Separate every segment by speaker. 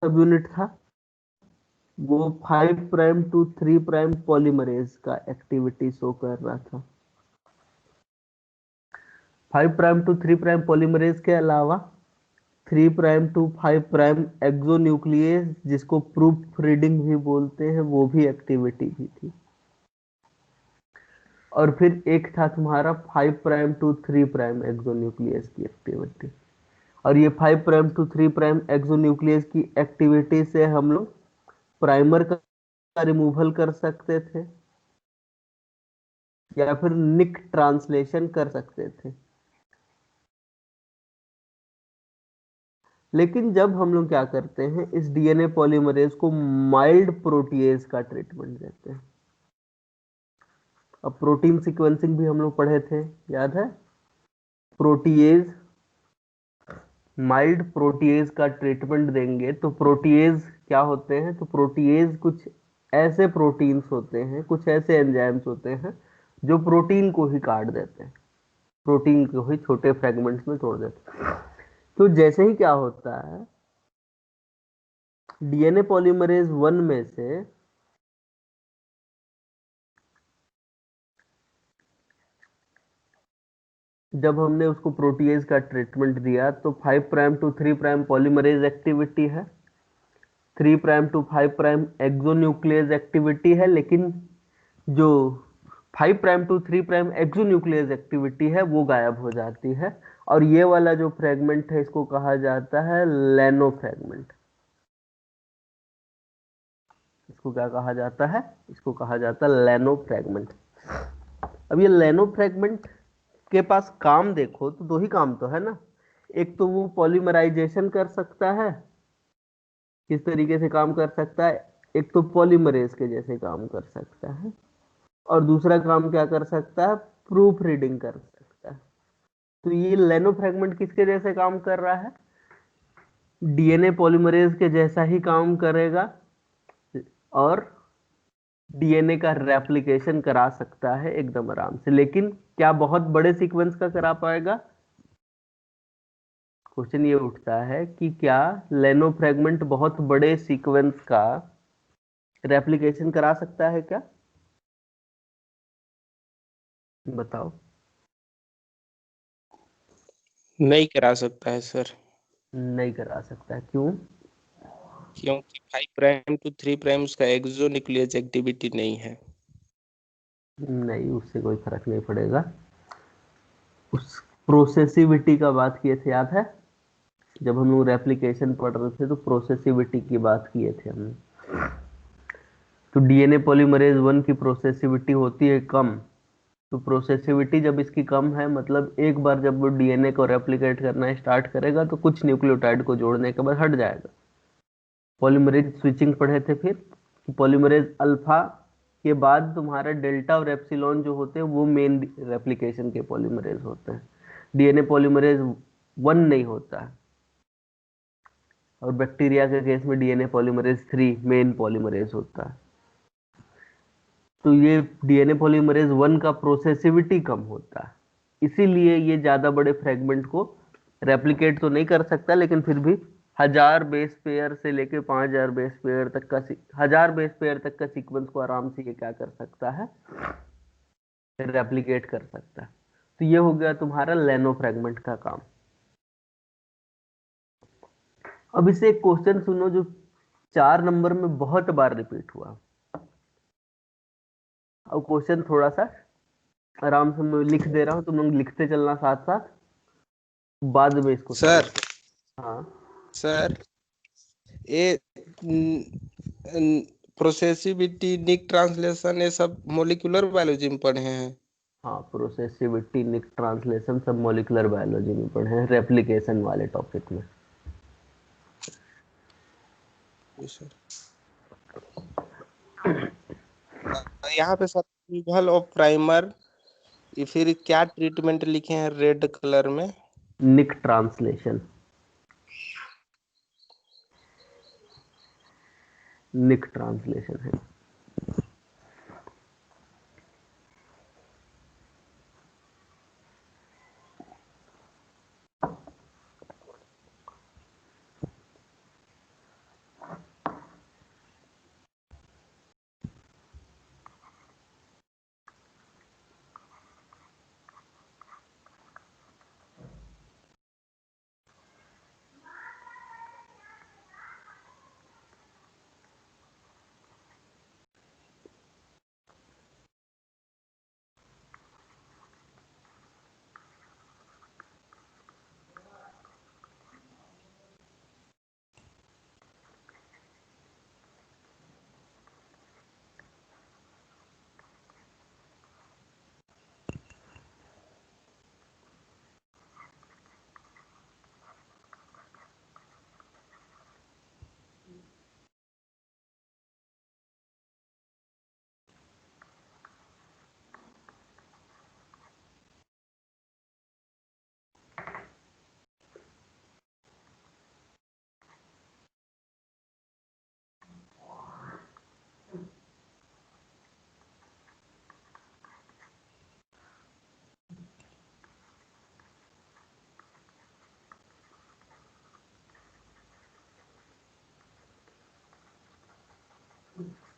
Speaker 1: सब यूनिट था, वो 5' to 3' पॉलीमरेज का एक्टिविटी शो कर रहा था। 5' to 3' पॉलीमरेज के अलावा 3' to 5' एक्सोन्यूक्लियस, जिसको प्रूफ रीडिंग भी बोलते हैं, वो भी एक्टिविटी भी थी। और फिर एक था तुम्हारा 5' to 3' एक्सोन्यूक्लियस की एक्टिविटी। और ये 5' to 3' एक्सोन्यूक्लियस की एक्टिविटी से हम लोग प्राइमर का रिमूवल कर सकते थे या फिर निक ट्रांसलेशन कर सकते थे। लेकिन जब हम लोग क्या करते हैं, इस डीएनए पॉलीमरेज को माइल्ड प्रोटीएज का ट्रीटमेंट देते हैं। अब प्रोटीन सीक्वेंसिंग भी हम लोग पढ़े थे, याद है? प्रोटीएज, माइल्ड प्रोटीएज का ट्रीटमेंट देंगे तो प्रोटीएज क्या होते हैं? तो प्रोटीएज कुछ ऐसे प्रोटीन्स होते हैं, कुछ ऐसे एंजाइम्स होते हैं जो प्रोटीन को ही काट देते हैं, प्रोटीन को ही छोटे फ्रेगमेंट्स में तोड़ देते हैं। तो जैसे ही क्या होता है, डीएनए पॉलीमरेज 1 में से जब हमने उसको प्रोटीएज का ट्रीटमेंट दिया तो 5' to 3' पॉलीमरेज एक्टिविटी है, 3' to 5' एक्सोन्यूक्लियस एक्टिविटी है, लेकिन जो 5' to 3' एक्सोन्यूक्लियस एक्टिविटी है वो गायब हो जाती है। और ये वाला जो फ्रेगमेंट है इसको कहा जाता है लेनो फ्रेगमेंट। इसको क्या कहा जाता है? इसको कहा जाता है लेनो फ्रेगमेंट। अब ये लेनो फ्रेगमेंट के पास काम देखो तो दो ही काम तो है ना। एक तो वो पॉलीमराइजेशन कर सकता है, किस तरीके से काम कर सकता है? एक तो पॉलीमरेज के जैसे काम कर सकता है, और दूसरा काम क्या कर सकता है? प्रूफ रीडिंग कर सकता है। तो ये लेनो फ्रेगमेंट किसके जैसे काम कर रहा है? डीएनए पॉलीमरेज के जैसा ही काम करेगा, और डीएनए का रेप्लिकेशन करा सकता है एकदम आराम से। लेकिन क्या बहुत बड़े सीक्वेंस का करा पाएगा? क्वेश्चन ये उठता है कि क्या लेनो फ्रेगमेंट बहुत बड़े सीक्वेंस का रेप्लिकेशन करा सकता है क्या? बताओ।
Speaker 2: नहीं करा सकता है सर,
Speaker 1: नहीं करा सकता, क्यों?
Speaker 2: क्योंकि 5' to 3' उसका एक्सोन्यूक्लियस एक्टिविटी नहीं है।
Speaker 1: नहीं, उससे कोई फर्क नहीं पड़ेगा। उस प्रोसेसिविटी का बात किए थे, याद है? जब हम लोग रेप्लिकेशन पढ़ रहे थे तो प्रोसेसिविटी की बात किए थे हमने। तो डीएनए पॉलीमरेज 1 की प्रोसेसिविटी होती है कम। तो प्रोसेसिविटी जब इसकी कम है, मतलब एक बार जब वो डीएनए को रेप्लिकेट करना स्टार्ट करेगा तो कुछ न्यूक्लियोटाइड को जोड़ने के बाद हट जाएगा। पॉलीमरेज स्विचिंग पढ़े थे फिर, कि पॉलीमरेज अल्फा के बाद तुम्हारा डेल्टा और एप्सिलॉन जो होते हैं वो मेन रेप्लिकेशन के पॉलीमरेज होते हैं। डीएनए पॉलीमरेज 1 नहीं होता है। और बैक्टीरिया के केस में डीएनए पॉलीमरेज 3 मेन पॉलीमरेज होता है। तो ये डीएनए पॉलीमरेज 1 का प्रोसेसिविटी कम होता है, इसीलिए ये ज्यादा बड़े फ्रेगमेंट को रेप्लिकेट तो नहीं कर सकता, लेकिन फिर भी 1000 बेस पेयर से लेके 5000 बेस पेयर तक का 1000 बेस पेयर तक का सीक्वेंस को आराम से ये क्या कर सकता है? रेप्लिकेट कर सकता है। तो ये हो गया तुम्हारा लेनो फ्रेगमेंट का काम। अब इसे एक क्वेश्चन सुनो जो 4 नंबर में बहुत बार रिपीट हुआ। अब क्वेश्चन थोड़ा सा आराम से मैं लिख दे रहा हूं, तुम लोग लिखते चलना साथ साथ, बाद में इसको
Speaker 2: सर
Speaker 1: समझ। हाँ।
Speaker 2: सर ये प्रोसेसिविटी, निक ट्रांसलेशन, ये सब मोलिकुलर बायोलॉजी में पढ़े हैं।
Speaker 1: हाँ, प्रोसेसिविटी, निक ट्रांसलेशन सब मॉलिक्यूलर बायोलॉजी में पढ़े हैं, रेप्लिकेशन वाले टॉपिक में।
Speaker 2: जी सर। यहाँ पे सर रिमूवल ऑफ प्राइमर, ये फिर क्या ट्रीटमेंट लिखे हैं रेड कलर में?
Speaker 1: निक ट्रांसलेशन, निक ट्रांसलेशन है।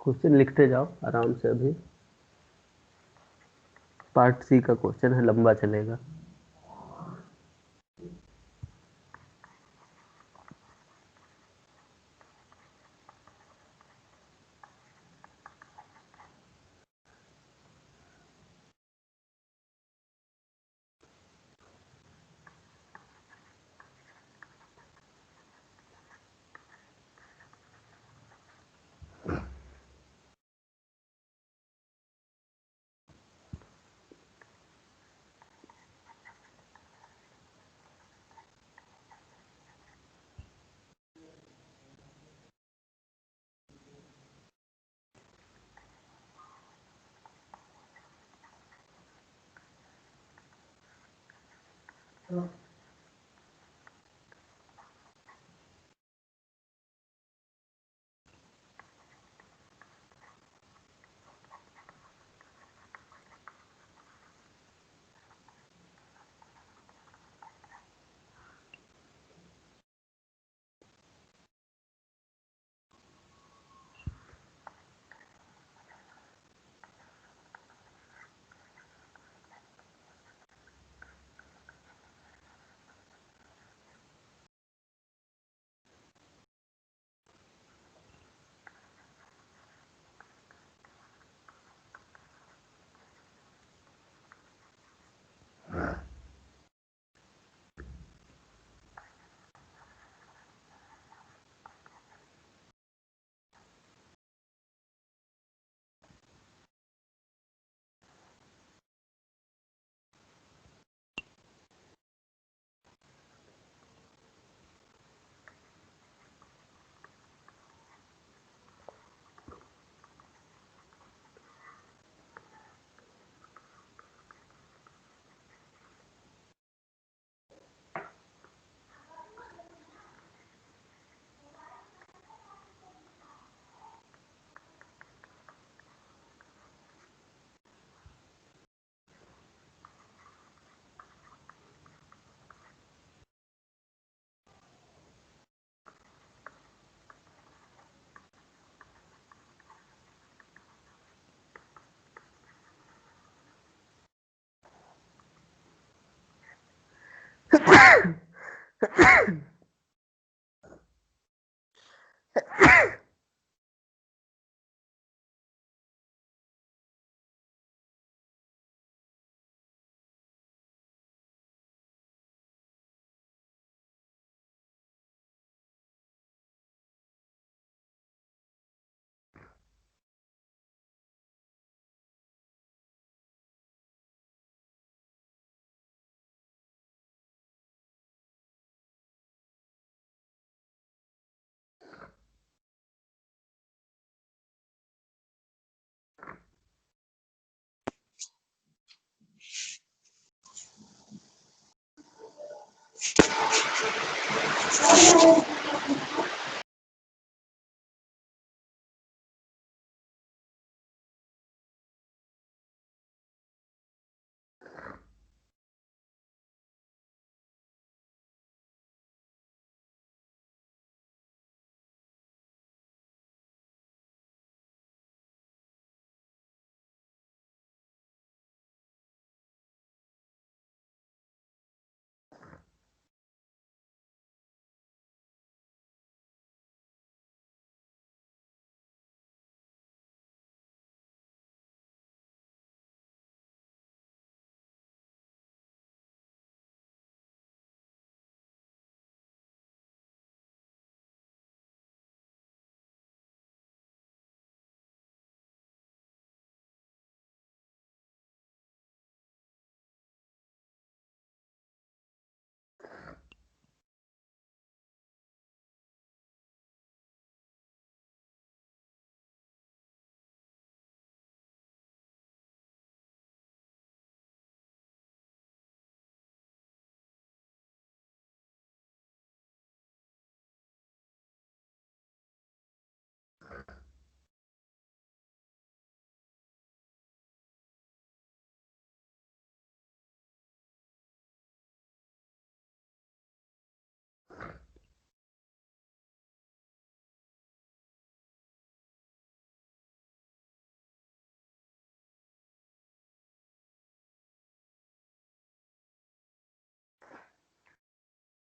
Speaker 1: क्वेश्चन लिखते जाओ आराम से। अभी पार्ट सी का क्वेश्चन है, लंबा चलेगा।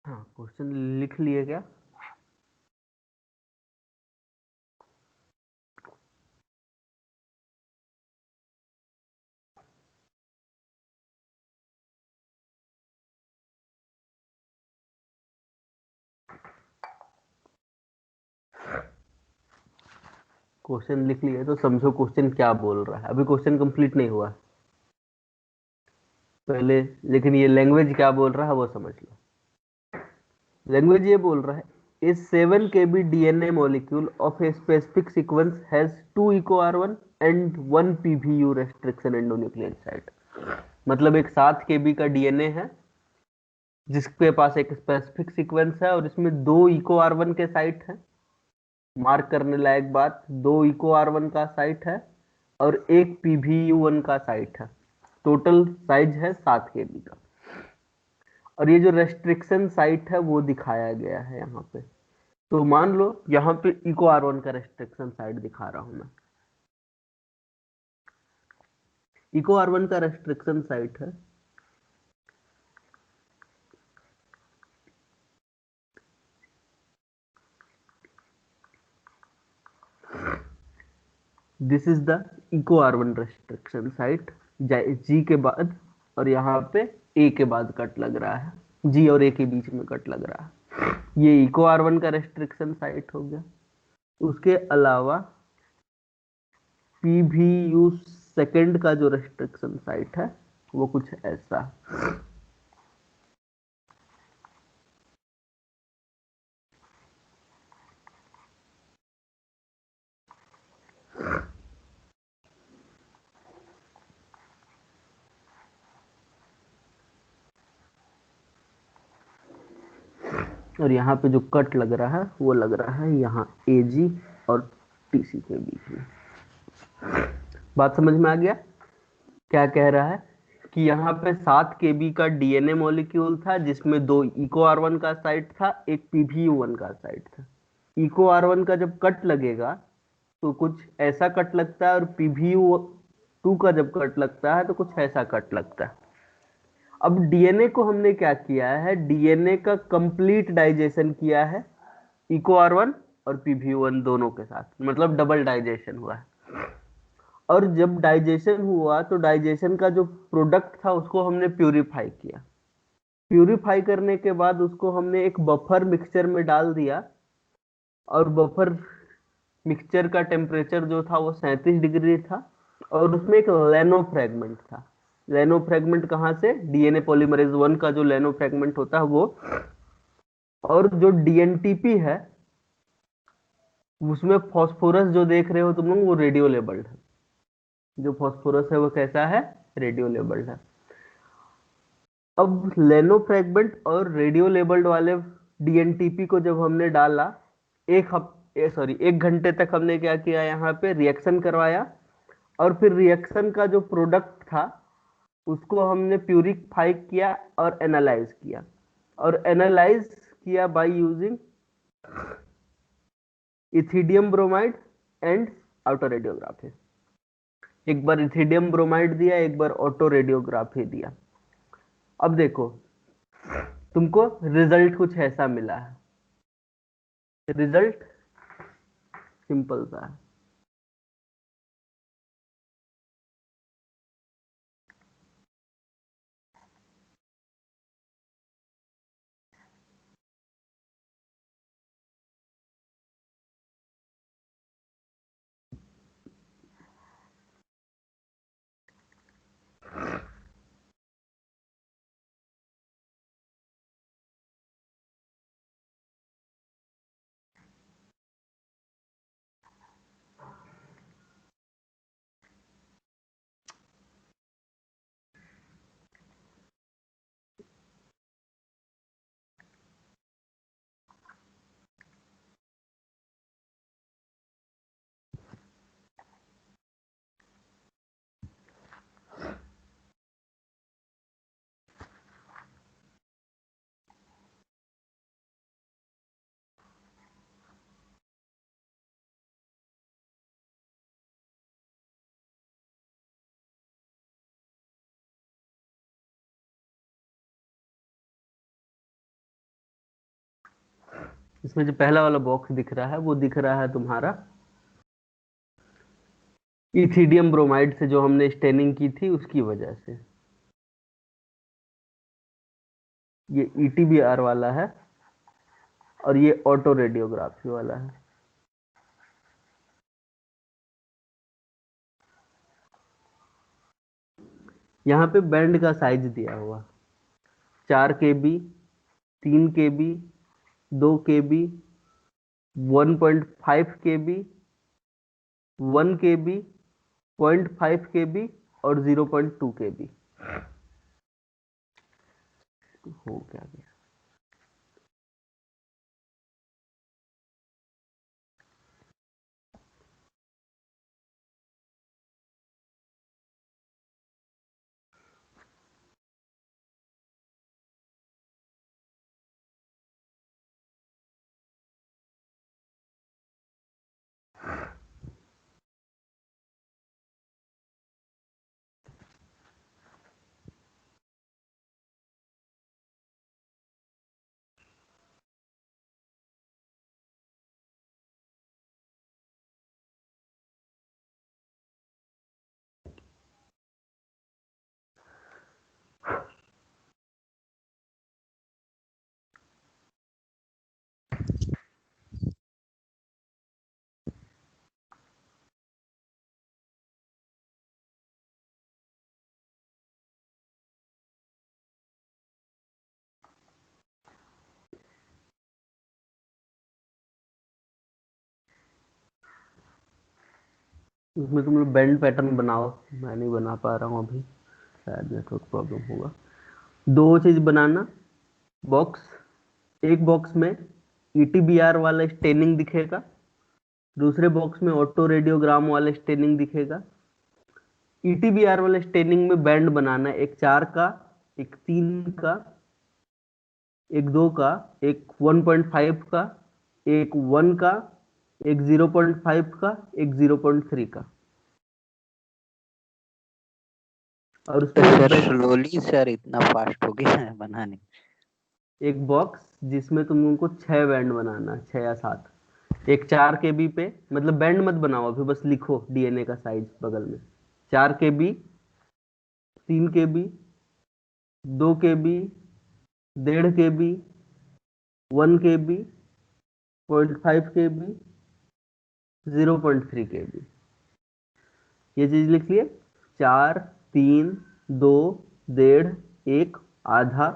Speaker 1: हाँ, क्वेश्चन लिख लिए क्या? क्वेश्चन लिख लिए तो समझो क्वेश्चन क्या बोल रहा है। अभी क्वेश्चन कंप्लीट नहीं हुआ पहले, लेकिन ये लैंग्वेज क्या बोल रहा है वो समझ लो। लैंग्वेज ये बोल रहा है, ए 7 kb DNA molecule of a specific sequence has 2 EcoR1 and 1 PVU restriction endonucleotide। मतलब एक 7 kb का डीएनए है जिसके पास एक स्पेसिफिक सीक्वेंस है और इसमें 2 EcoR1 के साइट है। मार्क करने लायक बात, 2 EcoR1 का साइट है और एक PVU1 का साइट है। टोटल साइज है 7 kb का। और ये जो रेस्ट्रिक्शन साइट है वो दिखाया गया है यहाँ पे। तो मान लो यहाँ पे इको आर वन का रेस्ट्रिक्शन साइट दिखा रहा हूं मैं। इको आर वन का रेस्ट्रिक्शन साइट है this is the eco R one restriction site, G के बाद और यहाँ पे ए के बाद कट लग रहा है, जी और ए के बीच में कट लग रहा है। ये इको आर वन का रेस्ट्रिक्शन साइट हो गया। उसके अलावा पी भी यू सेकेंड का जो रेस्ट्रिक्शन साइट है वो कुछ ऐसा। और यहाँ पे जो कट लग रहा है वो लग रहा है यहाँ ए जी और टीसी के बीच में। बात समझ में आ गया? क्या कह रहा है कि यहाँ पे 7 केबी का डीएनए मॉलिक्यूल था जिसमें 2 इको आर वन का साइट था, एक पीवीयू वन का साइट था। इको आर वन का जब कट लगेगा तो कुछ ऐसा कट लगता है और पीवीयू टू का जब कट लगता है तो कुछ ऐसा कट लगता है। अब डीएनए को हमने क्या किया है, डीएनए का कंप्लीट डाइजेशन किया है इको आर वन और पीवी वन दोनों के साथ, मतलब डबल डाइजेशन हुआ है। और जब डाइजेशन हुआ तो डाइजेशन का जो प्रोडक्ट था उसको हमने प्यूरिफाई किया। प्यूरिफाई करने के बाद उसको हमने एक बफर मिक्सचर में डाल दिया और बफर मिक्सचर का टेम्परेचर जो था वो 37 डिग्री था और उसमें एक लेनो फ्रेगमेंट था। लेनो फ्रेगमेंट कहाँ से? डीएनए पॉलीमरेज वन का जो लेनो फ्रेगमेंट होता है वो। और जो डीएनटीपी है उसमें फॉस्फोरस जो देख रहे हो तुम लोग वो रेडियो लेबल्ड है। जो फॉस्फोरस है वो कैसा है? रेडियो लेबल्ड है। अब लेनो फ्रेगमेंट और रेडियो लेबल्ड वाले डीएनटीपी को जब हमने डाला, एक घंटे तक हमने क्या किया, यहाँ पे रिएक्शन करवाया और फिर रिएक्शन का जो प्रोडक्ट था उसको हमने प्यूरिफाई किया और एनालाइज किया। और एनालाइज किया by using ethidium bromide and auto radiography. एक बार इथिडियम ब्रोमाइड दिया, एक बार ऑटो रेडियोग्राफी दिया। अब देखो तुमको रिजल्ट कुछ ऐसा मिला है। रिजल्ट सिंपल सा है। इसमें जो पहला वाला बॉक्स दिख रहा है वो दिख रहा है तुम्हारा इथिडियम ब्रोमाइड से जो हमने स्टेनिंग की थी उसकी वजह से। ये ईटीबीआर वाला है और ये ऑटो रेडियोग्राफी वाला है। यहाँ पे बैंड का साइज दिया हुआ 4 KB, 3 KB, 2 KB, 1.5 KB, 1 KB, 0.5 KB और 0.2 KB। हो क्या गया? इसमें तुम लोग बैंड पैटर्न बनाओ, मैं नहीं बना पा रहा हूँ अभी, शायद नेटवर्क प्रॉब्लम होगा। दो चीज बनाना, बॉक्स, एक बॉक्स में ईटीबीआर वाला स्टेनिंग दिखेगा, दूसरे बॉक्स में ऑटो रेडियोग्राम वाला स्टेनिंग दिखेगा। ईटीबीआर वाले स्टेनिंग में बैंड बनाना, एक 4 का, एक 3 का, एक 2 का, एक 1.5 का, एक 1 का, एक 0.5 का, एक 0.3 का। और
Speaker 3: तो
Speaker 1: उसमें एक
Speaker 3: सर स्लोली सर इतना फास्ट हो गया है बनाने।
Speaker 1: एक बॉक्स जिसमें तुम लोगों को 6 बैंड बनाना, 6 या 7। एक 4 KB पे, मतलब बैंड मत बनाओ अभी, बस लिखो डीएनए का साइज बगल में। 4 KB, 3 KB, 2 KB, 1.5 KB, 1 KB, 0.5 KB, 0.3 KB। ये चीज लिख लिए। 4, 3, 2, 1.5, 1, आधा,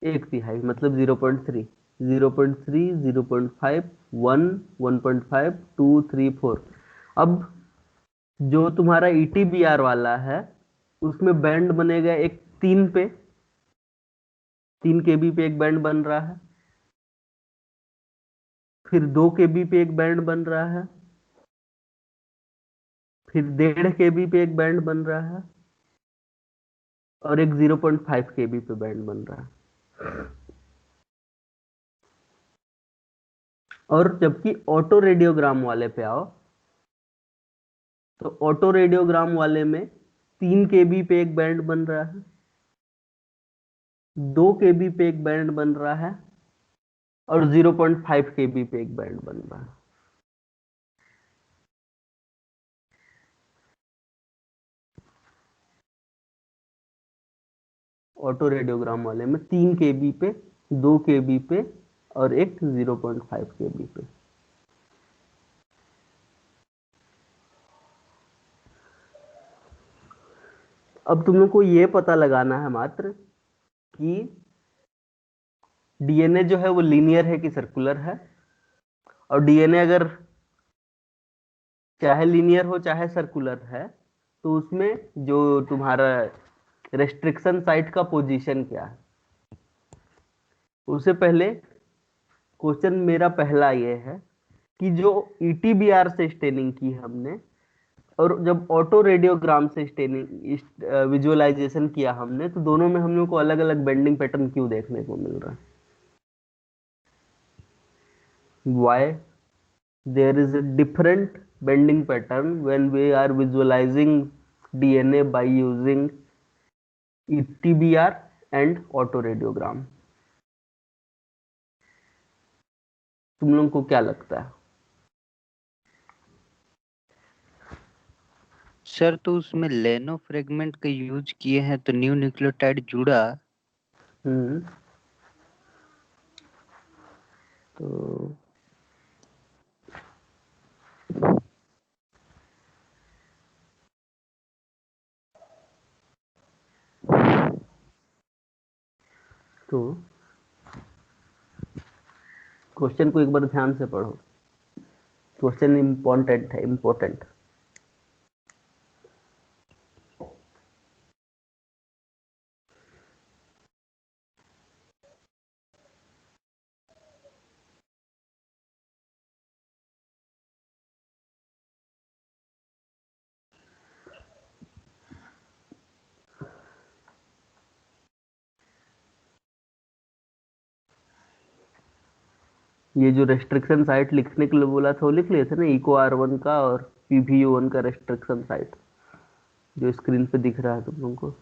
Speaker 1: 1/3, मतलब 0.3, 0.3, 0.5, 1, 1.5, 2, 3, 4। अब जो तुम्हारा ईटीबीआर वाला है उसमें बैंड बनेगा एक 3 पे, 3 KB पे एक बैंड बन रहा है, फिर 2 KB पे एक बैंड बन रहा है, फिर 1.5 KB पे एक बैंड बन रहा है, और एक 0.5 KB पे बैंड बन रहा है। और जबकि ऑटो रेडियोग्राम वाले पे आओ, तो ऑटो रेडियोग्राम वाले में 3 KB पे एक बैंड बन रहा है, 2 KB पे एक बैंड बन रहा है, और 0.5 KB पे एक बैंड बन रहा है। ऑटो रेडियोग्राम वाले में 3 KB पे, 2 KB पे, और एक 0.5 KB पे। अब तुम लोग को ये पता लगाना है मात्र कि डीएनए जो है वो लीनियर है कि सर्कुलर है। और डीएनए अगर चाहे लीनियर हो चाहे सर्कुलर है, तो उसमें जो तुम्हारा रेस्ट्रिक्शन साइट का पोजीशन क्या है। उससे पहले क्वेश्चन मेरा पहला ये है कि जो ईटीबीआर से स्टेनिंग की हमने, और जब ऑटो रेडियोग्राम से स्टेनिंग विजुअलाइजेशन किया हमने, तो दोनों में हम लोग को अलग अलग बेंडिंग पैटर्न क्यों देखने को मिल रहा है? Why there is a different bending pattern when we are visualizing DNA by using ETBR and autoradiograph? तुम लोगों को क्या लगता है?
Speaker 3: सर तो उसमें लेनो फ्रेगमेंट का यूज किए हैं तो न्यू न्यूक्लियोटाइड जुड़ा।
Speaker 1: हम्म तो तो क्वेश्चन को एक बार ध्यान से पढ़ो, क्वेश्चन इम्पोर्टेंट है, इम्पोर्टेंट। ये जो रेस्ट्रिक्शन साइट लिखने के लिए बोला था वो लिख लिए थे ना, इको R1 का और PVO1 का रेस्ट्रिक्शन साइट, जो स्क्रीन पे दिख रहा है तुम लोगों को।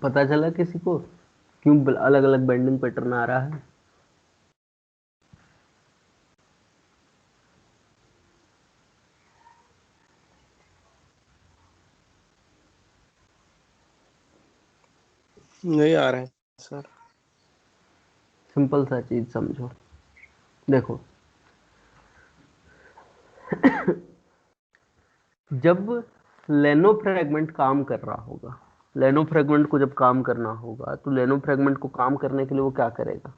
Speaker 1: पता चला किसी को क्यों अलग अलग बेंडिंग पैटर्न आ रहा है?
Speaker 2: नहीं आ रहा है सर।
Speaker 1: सिंपल सा चीज समझो, देखो जब लेनो फ्रेगमेंट काम कर रहा होगा, लेनो फ्रेगमेंट को जब काम करना होगा तो लेनो फ्रेगमेंट को काम करने के लिए वो क्या करेगा?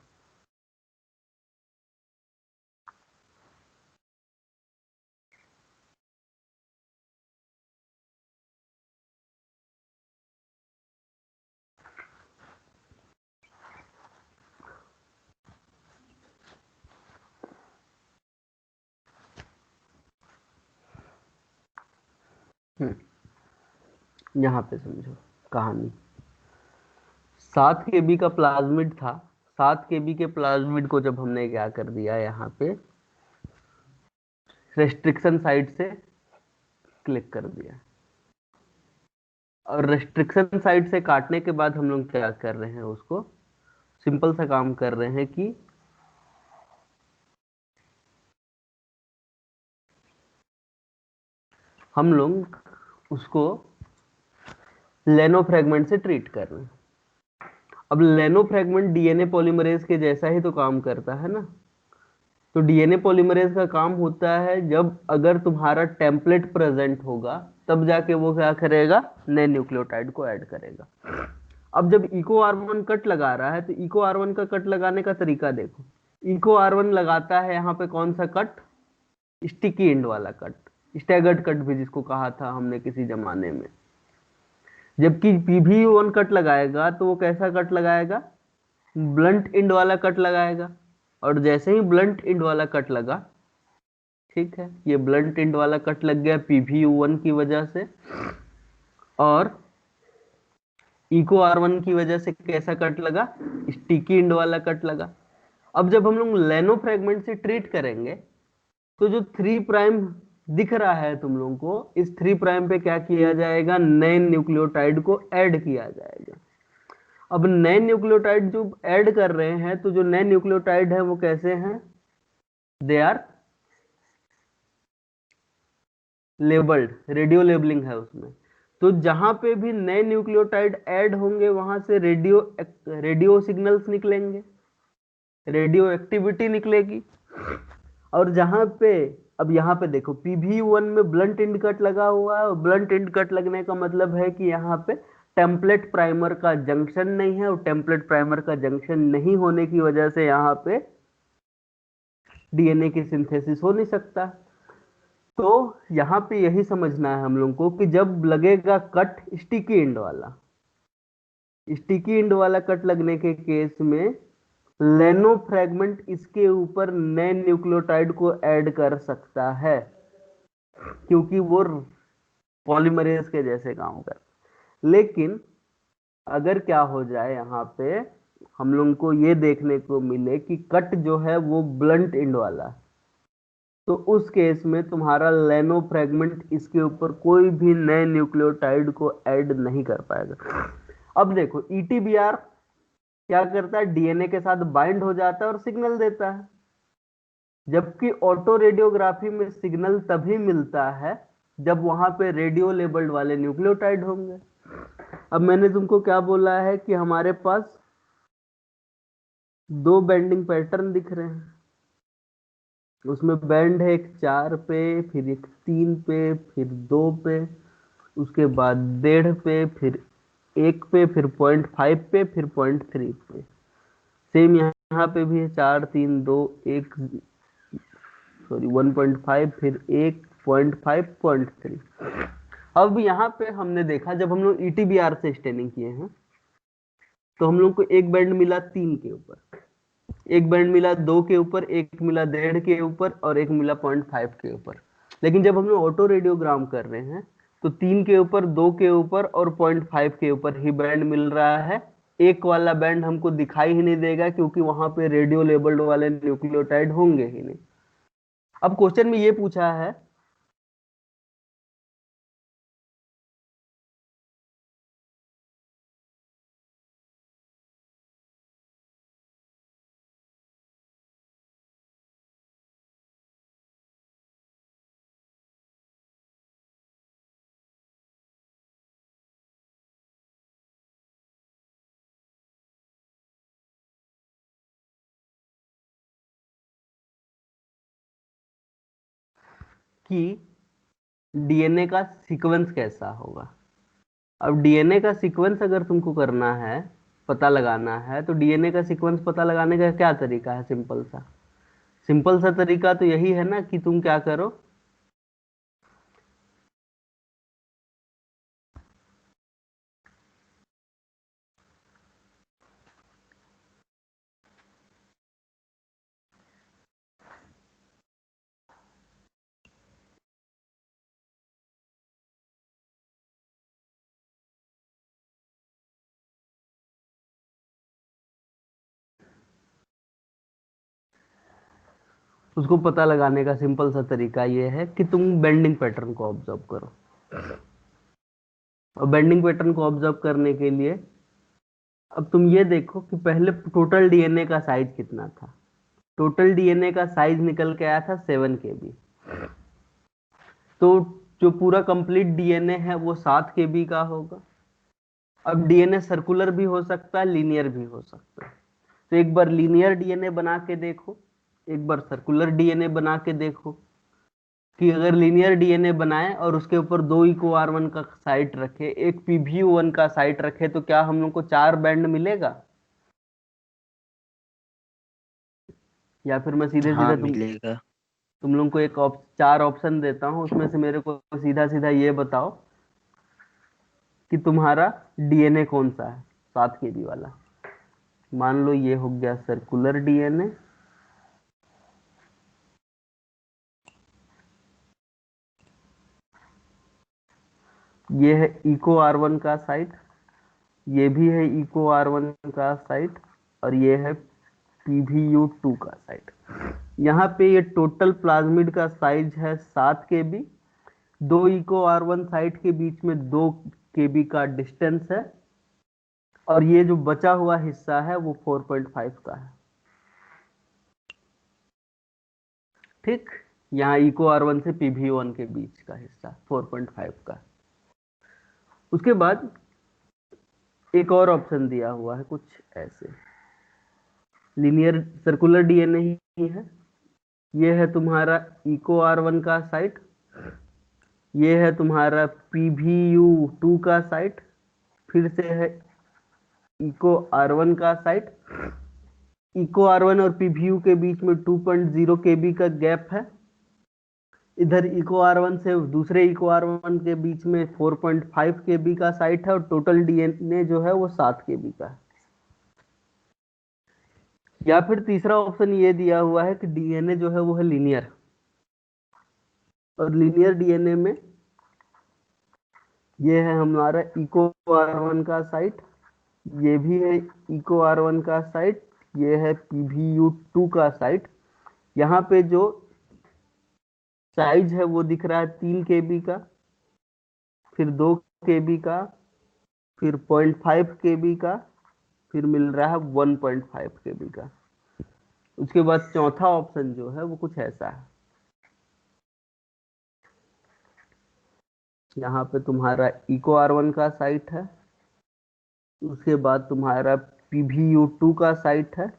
Speaker 1: यहाँ पे समझो कहानी। 7 KB का प्लाज्मिड था, 7 KB के प्लाज्मिड को जब हमने क्या कर दिया यहाँ पे रेस्ट्रिक्शन साइड से क्लिक कर दिया, और रेस्ट्रिक्शन साइड से काटने के बाद हम लोग क्या कर रहे हैं, उसको सिंपल सा काम कर रहे हैं कि हम लोग उसको लेनो फ्रेगमेंट से ट्रीट कर रहे हैं। अब लेनो फ्रेगमेंट डीएनए पॉलीमरेज के जैसा ही तो काम करता है ना। तो डीएनए पॉलीमरेज का काम होता है जब अगर तुम्हारा टेम्पलेट प्रेजेंट होगा तब जाके वो क्या करेगा, नए न्यूक्लियोटाइड को ऐड करेगा। अब जब इको R1 कट लगा रहा है तो इको R1 का कट लगाने का तरीका देखो। इको R1 लगाता है यहाँ पे कौन सा कट, स्टिकी एंड वाला कट, स्टैगर्ड कट भी जिसको कहा था हमने किसी जमाने में। जबकि PbU1 कट लगाएगा तो वो कैसा कट लगाएगा, ब्लंट एंड वाला कट लगाएगा। और जैसे ही ब्लंट एंड वाला कट लगा, ठीक है, ये ब्लंट एंड वाला कट लग गया PbU1 की वजह से, और इको R1 की वजह से कैसा कट लगा, स्टिकी एंड वाला कट लगा। अब जब हम लोग लेनो फ्रेगमेंट से ट्रीट करेंगे तो जो 3 प्राइम दिख रहा है तुम लोगों को, इस 3 प्राइम पे क्या किया जाएगा, नए न्यूक्लियोटाइड को ऐड किया जाएगा। अब नए न्यूक्लियोटाइड जो ऐड कर रहे हैं, तो जो नए न्यूक्लियोटाइड है वो कैसे हैं, they are labelled, radio labelling है उसमें। तो जहां पे भी नए न्यूक्लियोटाइड ऐड होंगे वहां से रेडियो सिग्नल्स निकलेंगे, रेडियो एक्टिविटी निकलेगी। और जहां पे, अब यहाँ पे देखो PbU1 में ब्लंट एंड कट लगा हुआ है, और ब्लंट एंड कट लगने का मतलब है कि यहाँ पे टेम्पलेट प्राइमर का जंक्शन नहीं है, और टेम्पलेट प्राइमर का जंक्शन नहीं होने की वजह से यहाँ पे DNA की सिंथेसिस हो नहीं सकता। तो यहाँ पे यही समझना है हम लोग को कि जब लगेगा कट स्टिकी एंड वाला, स्टिकी एंड वाला कट लगने के केस में लेनो फ्रेगमेंट इसके ऊपर नए न्यूक्लियोटाइड को ऐड कर सकता है, क्योंकि वो पॉलीमरेज के जैसे काम कर। लेकिन अगर क्या हो जाए, यहाँ पे हम लोग को ये देखने को मिले कि कट जो है वो ब्लंट एंड वाला, तो उस केस में तुम्हारा लेनो फ्रेगमेंट इसके ऊपर कोई भी नए न्यूक्लियोटाइड को ऐड नहीं कर पाएगा। अब देखो ETBR क्या करता है, DNA के साथ बाइंड हो जाता है और सिग्नल देता है, जबकि ऑटो रेडियोग्राफी में सिग्नल तभी मिलता है जब वहां पे रेडियो लेबल्ड वाले न्यूक्लियोटाइड होंगे। अब मैंने तुमको क्या बोला है कि हमारे पास 2 बैंडिंग पैटर्न दिख रहे हैं, उसमें बैंड है एक 4 पे, फिर एक 3 पे, फिर 2 पे, उसके बाद 1.5 पे, फिर 1 पे, फिर 0.5 पे, फिर 0.3 पे। सेम यहाँ पे भी है 4 3 2 1, सॉरी 1.5, फिर 1, 0.5, 0.3। अब यहाँ पे हमने देखा जब हम लोग ETBR से स्टेनिंग किए हैं तो हम लोग को एक बैंड मिला 3 के ऊपर, एक बैंड मिला 2 के ऊपर, एक मिला 1.5 के ऊपर, और एक मिला 0.5 के ऊपर। लेकिन जब हम लोग ऑटो रेडियोग्राम कर रहे हैं तो 3 के ऊपर, 2 के ऊपर और 0.5 के ऊपर ही बैंड मिल रहा है। एक वाला बैंड हमको दिखाई ही नहीं देगा, क्योंकि वहां पे रेडियो लेबल्ड वाले न्यूक्लियोटाइड होंगे ही नहीं। अब क्वेश्चन में ये पूछा है कि DNA का सीक्वेंस कैसा होगा। अब DNA का सीक्वेंस अगर तुमको करना है, पता लगाना है, तो DNA का सीक्वेंस पता लगाने का क्या तरीका है, सिंपल सा तरीका तो यही है ना कि तुम क्या करो, उसको पता लगाने का सिंपल सा तरीका ये है कि तुम बेंडिंग पैटर्न को ऑब्जर्व करो। और बेंडिंग पैटर्न को ऑब्जर्व करने के लिए अब तुम ये देखो कि पहले टोटल DNA का साइज कितना था। टोटल DNA का साइज निकल के आया था 7 KB। तो जो पूरा कंप्लीट DNA है वो 7 KB का होगा। अब DNA सर्कुलर भी हो सकता है, लीनियर भी हो सकता है। तो एक बार लीनियर DNA बना के देखो, एक बार सर्कुलर DNA बना के देखो। कि अगर लीनियर डीएनए बनाए और उसके ऊपर 2 इको R1 का साइट रखे, एक PBU1 का साइट रखे, तो क्या हम लोग को 4 बैंड मिलेगा? या फिर मैं सीधे
Speaker 3: हाँ
Speaker 1: सीधे
Speaker 3: मिलेगा।
Speaker 1: तुम लोग को 4 ऑप्शन देता हूँ, उसमें से मेरे को सीधा सीधा ये बताओ कि तुम्हारा डीएनए कौन सा है 7 KB वाला। मान लो ये हो गया सर्कुलर डीएनए, ये है इको R1 का साइट, ये भी है इको R1 का साइट, और ये है PBU2 का साइट। यहाँ पे ये टोटल प्लाज्मिड का साइज है 7 KB। 2 इको R1 साइट के बीच में 2 KB का डिस्टेंस है, और ये जो बचा हुआ हिस्सा है वो 4.5 का है। ठीक, यहाँ इको R1 से PBU1 के बीच का हिस्सा 4.5 का। उसके बाद एक और ऑप्शन दिया हुआ है कुछ ऐसे, लीनियर सर्कुलर डीएनए ही है। ये है तुम्हारा इको R1 का साइट, ये है तुम्हारा PBU2 का साइट, फिर से है इको R1 का साइट। इको R1 और PBU के बीच में 2.0 KB का गैप है। इधर इको R1 से दूसरे इको R1 के बीच में 4.5 KB का साइट है, और टोटल डीएनए जो है वो 7 KB का है। या फिर तीसरा ऑप्शन ये दिया हुआ है कि डीएनए जो है वो है लीनियर, और लीनियर डीएनए में ये है हमारा इको R1 का साइट, ये भी है इको R1 का साइट, ये है PBU2 का साइट। यहाँ पे जो साइज है वो दिख रहा है 3 KB का, फिर 2 KB का, फिर 0.5 KB का, फिर मिल रहा है 1.5 KB का। उसके बाद चौथा ऑप्शन जो है वो कुछ ऐसा है, यहाँ पे तुम्हारा इको R1 का साइट है, उसके बाद तुम्हारा PBU2 का साइट है,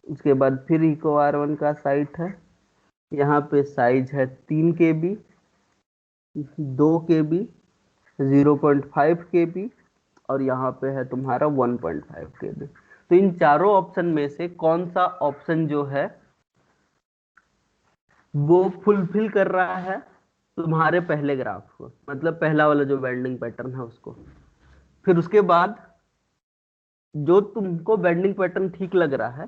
Speaker 1: उसके बाद फिर इको R1 का साइट है। यहाँ पे साइज है 3 KB, 2 KB, 0.5 KB, और यहाँ पे है तुम्हारा 1.5 KB। तो इन चारों ऑप्शन में से कौन सा ऑप्शन जो है वो फुलफिल कर रहा है तुम्हारे पहले ग्राफ को, मतलब पहला वाला जो बेंडिंग पैटर्न है उसको। फिर उसके बाद जो तुमको बेंडिंग पैटर्न ठीक लग रहा है,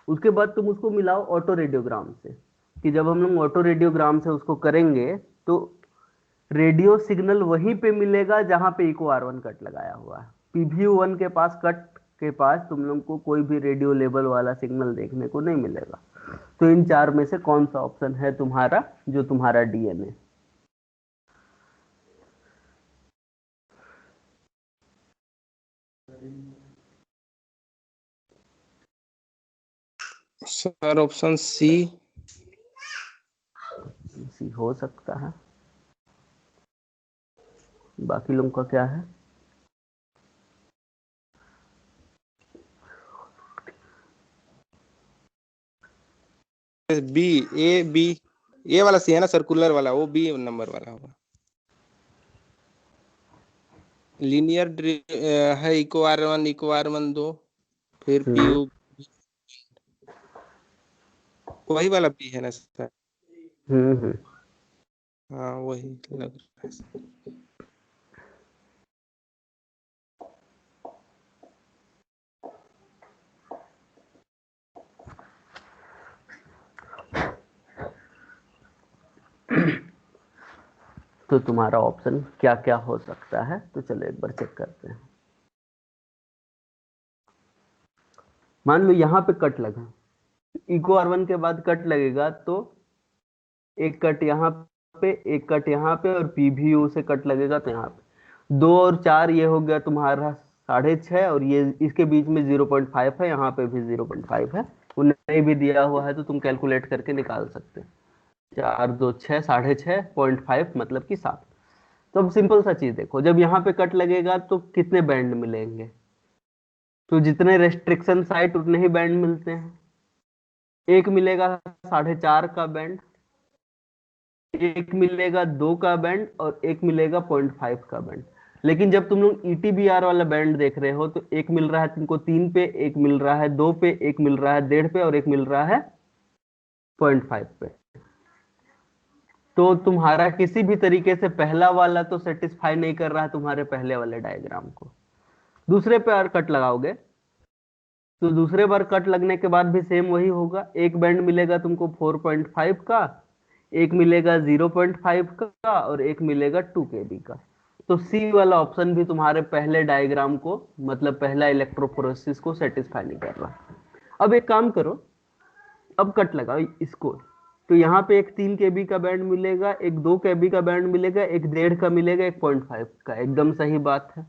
Speaker 1: उसके बाद तुम उसको मिलाओ ऑटो रेडियोग्राम से, कि जब हम लोग ऑटो रेडियोग्राम से उसको करेंगे तो रेडियो सिग्नल वहीं पे मिलेगा जहां पे इको R1 कट लगाया हुआ है। PBU1 के पास कट के पास तुम लोग को कोई भी रेडियो लेवल वाला सिग्नल देखने को नहीं मिलेगा। तो इन चार में से कौन सा ऑप्शन है तुम्हारा जो तुम्हारा DNA?
Speaker 2: Sir option C.
Speaker 1: C हो सकता है, बाकी लोगों का क्या है?
Speaker 2: बी, ए बी, ये वाला सी है ना सर्कुलर वाला, वो बी नंबर वाला होगा। लीनियर है इको R1 2, फिर PU, वही वाला बी है ना सर?
Speaker 1: हम्म।
Speaker 2: हाँ वही लग रहा है।
Speaker 1: तो तुम्हारा ऑप्शन क्या क्या हो सकता है, तो चलो एक बार चेक करते हैं। मान लो यहाँ पे कट लगा, इको R1 के बाद कट लगेगा, तो एक कट यहाँ पे, एक कट यहाँ पे, और PBU से कट लगेगा तो यहाँ पे 2 और 4, ये हो गया तुम्हारा 6.5, और ये इसके बीच में 0.5 है, यहाँ पे भी 0.5 है। वो नहीं भी दिया हुआ है तो तुम कैलकुलेट करके निकाल सकते हो। 4 2 6, 6.5, 0.5 मतलब कि 7। तो अब सिंपल सा चीज देखो, जब यहाँ पे कट लगेगा तो कितने बैंड मिलेंगे? तो जितने रेस्ट्रिक्शन साइट उतने ही बैंड मिलते हैं। एक मिलेगा 4.5 का बैंड, एक मिलेगा 2 का बैंड और एक मिलेगा 0.5 का बैंड। लेकिन जब तुम लोग ईटीबीआर वाला बैंड देख रहे हो तो एक मिल रहा है तुमको 3 पे, एक मिल रहा है 2 पे, एक मिल रहा है 1.5 पे और एक मिल रहा है 0.5 पे। तो तुम्हारा किसी भी तरीके से पहला वाला तो सेटिस्फाई नहीं कर रहा है तुम्हारे पहले वाले डायग्राम को। दूसरे पे और कट लगाओगे तो दूसरे बार कट लगने के बाद भी सेम वही होगा। एक बैंड मिलेगा तुमको 4.5 का, एक मिलेगा 0.5 का और एक मिलेगा 2 केबी का। तो सी वाला ऑप्शन भी तुम्हारे पहले डायग्राम को, मतलब पहला इलेक्ट्रोफोरेसिस को सेटिस्फाई नहीं कर रहा। अब एक काम करो, अब कट लगाओ इसको। तो यहाँ पे एक 3 केबी का बैंड मिलेगा, एक 2 केबी का बैंड मिलेगा, एक 1.5 का मिलेगा, एक 0.5 का। एकदम सही बात है।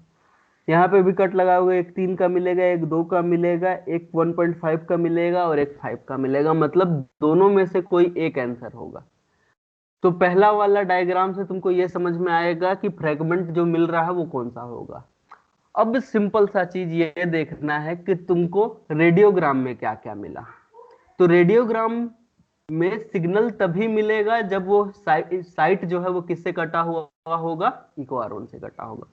Speaker 1: यहाँ पे भी कट लगाओगे, एक 3 का मिलेगा, एक 2 का मिलेगा, एक 1.5 का मिलेगा और एक 5 का मिलेगा। मतलब दोनों में से कोई एक आंसर होगा। तो पहला वाला डायग्राम से तुमको ये समझ में आएगा कि फ्रेगमेंट जो मिल रहा है वो कौन सा होगा। अब सिंपल सा चीज ये देखना है कि तुमको रेडियोग्राम में क्या क्या मिला। तो रेडियोग्राम में सिग्नल तभी मिलेगा जब वो साइट जो है वो किससे कटा हुआ होगा, इको R1 से कटा होगा।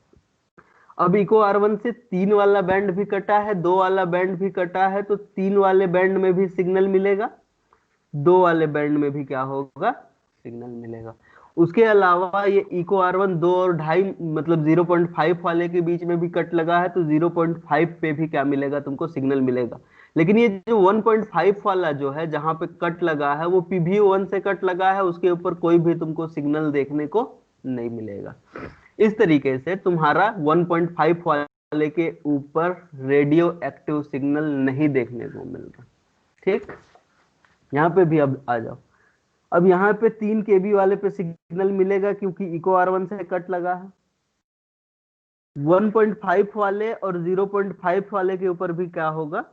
Speaker 1: अब इको R1 से 3 वाला बैंड भी कटा है, 2 वाला बैंड भी कटा है, तो 3 वाले बैंड में भी सिग्नल मिलेगा, 2 वाले बैंड में भी क्या होगा, सिग्नल मिलेगा। उसके अलावा ये इको R1 2 और 2.5 मतलब 0.5 वाले के बीच में भी कट लगा है, तो 0.5 पे भी क्या मिलेगा तुमको, सिग्नल मिलेगा। लेकिन ये जो 1.5 वाला जो है जहां पे कट लगा है वो PV1 से कट लगा है, उसके ऊपर कोई भी तुमको सिग्नल देखने को नहीं मिलेगा। इस तरीके से तुम्हारा 1.5 वाले के ऊपर रेडियो एक्टिव सिग्नल नहीं देखने को मिल रहा। ठीक, यहाँ पे भी अब आ जाओ। अब यहाँ पे 3 केबी वाले पे सिग्नल मिलेगा क्योंकि इको R1 से कट लगा है। 1.5 वाले और 0.5 वाले के ऊपर भी क्या होगा,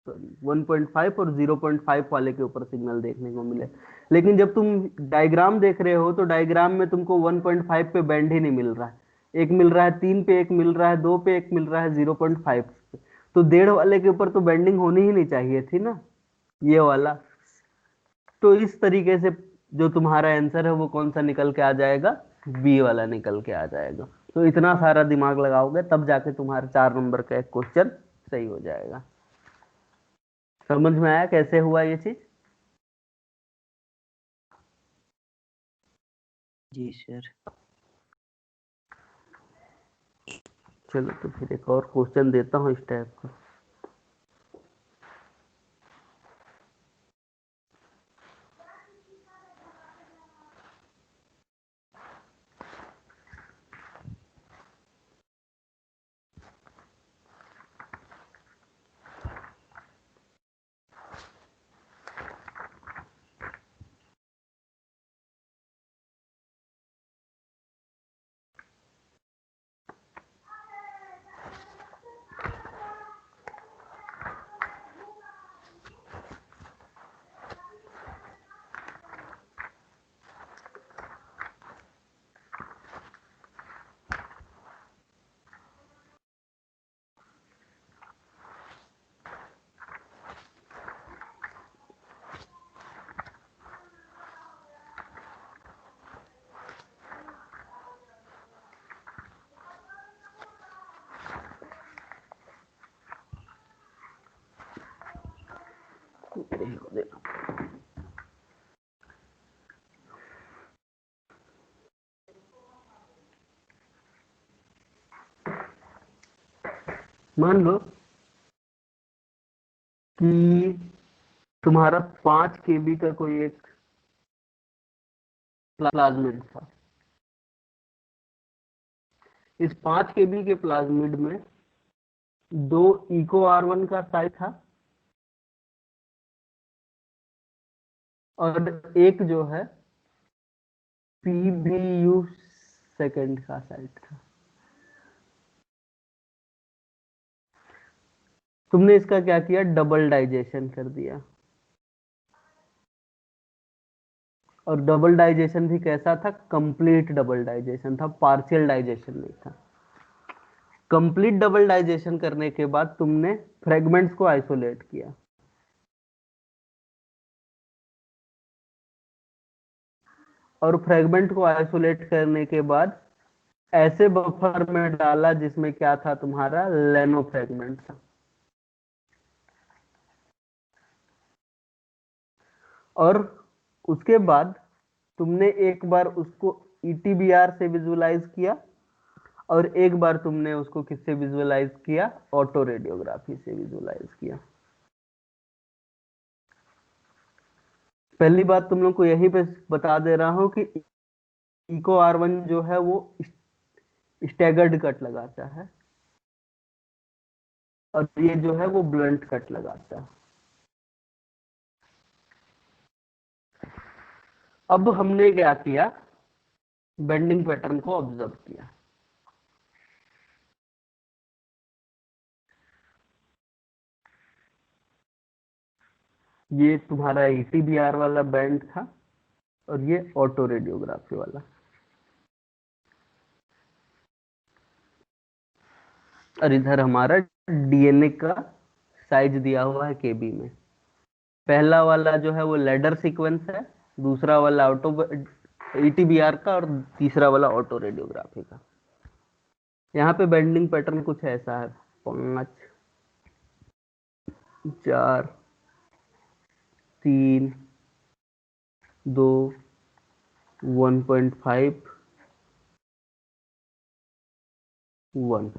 Speaker 1: 1.5 और 0.5 वाले के ऊपर सिग्नल देखने को मिले। लेकिन जब तुम डायग्राम देख रहे हो तो डायग्राम में तुमको 1.5 पे बैंड ही नहीं मिल रहा है। एक मिल रहा है 3 पे, एक मिल रहा है 2 पे, एक मिल रहा है 0.5 पे। तो 1.5 वाले के ऊपर तो बैंडिंग होनी ही नहीं चाहिए थी ना, ये वाला। तो इस तरीके से जो तुम्हारा आंसर है वो कौन सा निकल के आ जाएगा, बी वाला निकल के आ जाएगा। तो इतना सारा दिमाग लगाओगे तब जाके तुम्हारा 4 नंबर का एक क्वेश्चन सही हो जाएगा। समझ में आया कैसे हुआ ये चीज?
Speaker 3: जी सर।
Speaker 1: चलो तो फिर एक और क्वेश्चन देता हूँ इस टाइप का। मान लो कि तुम्हारा 5 केबी का कोई एक प्लाज्मिड था। इस 5 केबी के प्लाज्मिड में 2 इको R1 का साइट था और एक जो है PVU सेकंड का साइट था। तुमने इसका क्या किया, डबल डाइजेशन कर दिया। और डबल डाइजेशन भी कैसा था, कंप्लीट डबल डाइजेशन था, पार्शियल डाइजेशन नहीं था। कंप्लीट डबल डाइजेशन करने के बाद तुमने फ्रेगमेंट्स को आइसोलेट किया। और फ्रेगमेंट को आइसोलेट करने के बाद ऐसे बफर में डाला जिसमें क्या था, तुम्हारा लेनो फ्रेगमेंट था। और उसके बाद तुमने एक बार उसको ईटीबीआर से विजुलाइज किया और एक बार तुमने उसको किससे विजुलाइज किया, ऑटो रेडियोग्राफी से विजुलाइज किया। पहली बात तुम लोग को यहीं पे बता दे रहा हूं कि इको R1 जो है वो स्टैगर्ड कट लगाता है और ये जो है वो ब्लंट कट लगाता है। अब हमने क्या किया, बेंडिंग पैटर्न को ऑब्जर्व किया। ये तुम्हारा ईटीबीआर वाला बैंड था और ये ऑटो रेडियोग्राफी वाला। और इधर हमारा डीएनए का साइज दिया हुआ है केबी में। पहला वाला जो है वो लैडर सीक्वेंस है, दूसरा वाला ऑटो ईटीबीआर का और तीसरा वाला ऑटो रेडियोग्राफी का। यहाँ पे बेंडिंग पैटर्न कुछ ऐसा है, 5 4 3 2 1.5 1।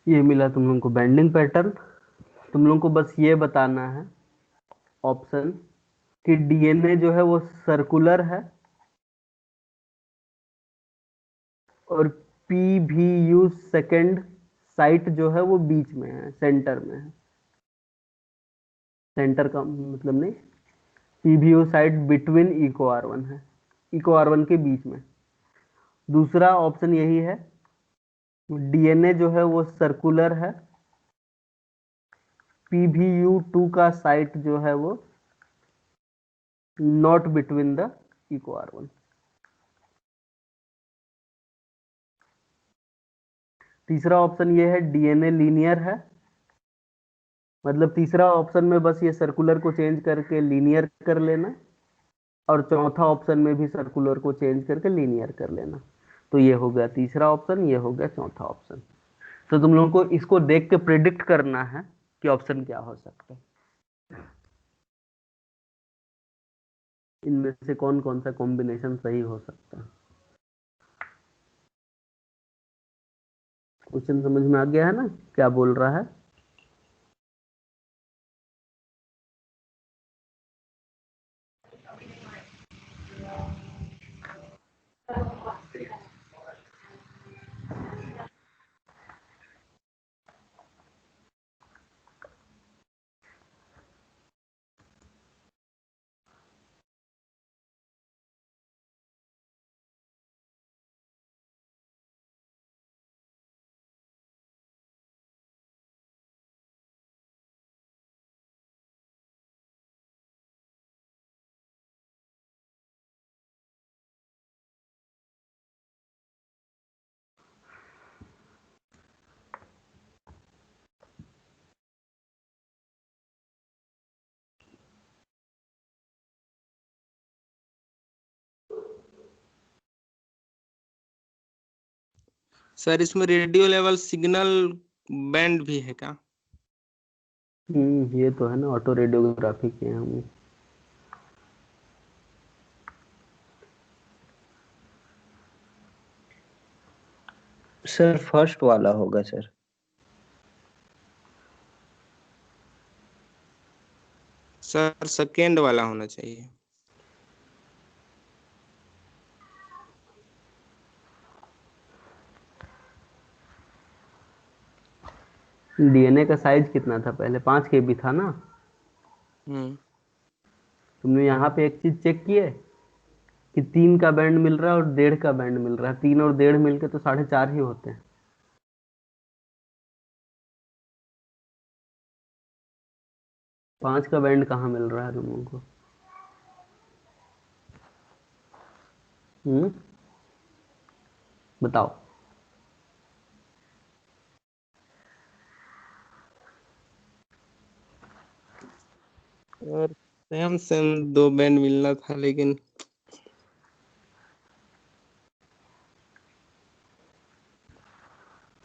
Speaker 1: ये मिला तुम लोगों को बेंडिंग पैटर्न। तुम लोगों को बस ये बताना है ऑप्शन कि डीएनए जो है वो सर्कुलर है और पीवीयू सेकंड साइट जो है वो बीच में है, सेंटर में है। सेंटर का मतलब नहीं, PVU site between eco R1 है, इको R1 के बीच में। दूसरा ऑप्शन यही है, डीएनए जो है वो सर्कुलर है, PBU2 का साइट जो है वो not between the eco R1। तीसरा ऑप्शन ये है, डीएनए लीनियर है, मतलब तीसरा ऑप्शन में बस ये सर्कुलर को चेंज करके लीनियर कर लेना और चौथा ऑप्शन में भी सर्कुलर को चेंज करके लीनियर कर लेना। तो ये हो गया तीसरा ऑप्शन, ये हो गया चौथा ऑप्शन। तो तुम लोगों को इसको देख के प्रिडिक्ट करना है कि ऑप्शन क्या हो सकता है, इनमें से कौन कौन सा कॉम्बिनेशन सही हो सकता है। क्वेश्चन समझ में आ गया है ना, क्या बोल रहा है।
Speaker 2: सर इसमें रेडियो लेवल सिग्नल बैंड भी है क्या?
Speaker 1: ये तो है ना, ऑटो रेडियोग्राफी किए हैं हम।
Speaker 3: सर फर्स्ट वाला होगा सर।
Speaker 2: सर सेकेंड वाला होना चाहिए।
Speaker 1: डीएनए का साइज कितना था पहले? 5 KB था ना। तुमने यहाँ पे एक चीज चेक की है कि 3 का बैंड मिल रहा है और 1.5 का बैंड मिल रहा है। 3 और 1.5 मिलके तो 4.5 ही होते हैं। 5 का बैंड कहाँ मिल रहा है तुम लोगों को? बताओ।
Speaker 2: और सेम सेम 2 बैंड मिलना था लेकिन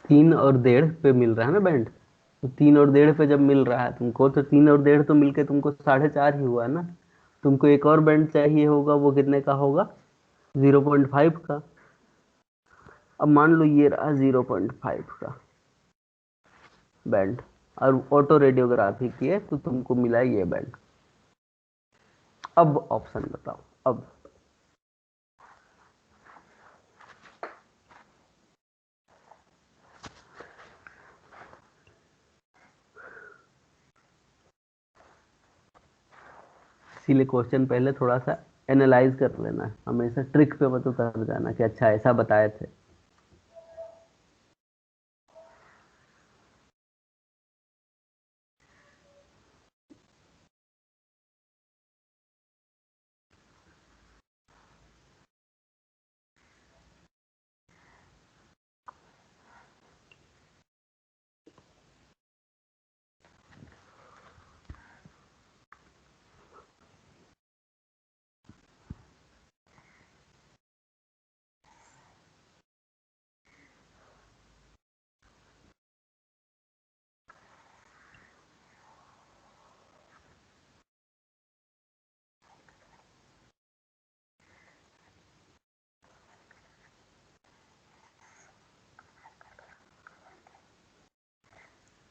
Speaker 1: 3 और 1.5 पे मिल रहा है ना बैंड। तो 3 और 1.5 पे जब मिल रहा है तुमको, तो 3 और 1.5 तो मिलके तुमको 4.5 ही हुआ ना। तुमको एक और बैंड चाहिए होगा, वो कितने का होगा? 0.5 का। अब मान लो ये रहा 0.5 का बैंड, और ऑटो रेडियोग्राफी किए तो तुमको मिला ये बैंड। अब ऑप्शन बताओ अब। इसीलिए क्वेश्चन पहले थोड़ा सा एनालाइज कर लेना है, हमेशा ट्रिक पे मत उतर जाना कि अच्छा ऐसा बताए थे।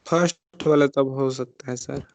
Speaker 2: फर्स्ट वाला तब हो सकता है सर।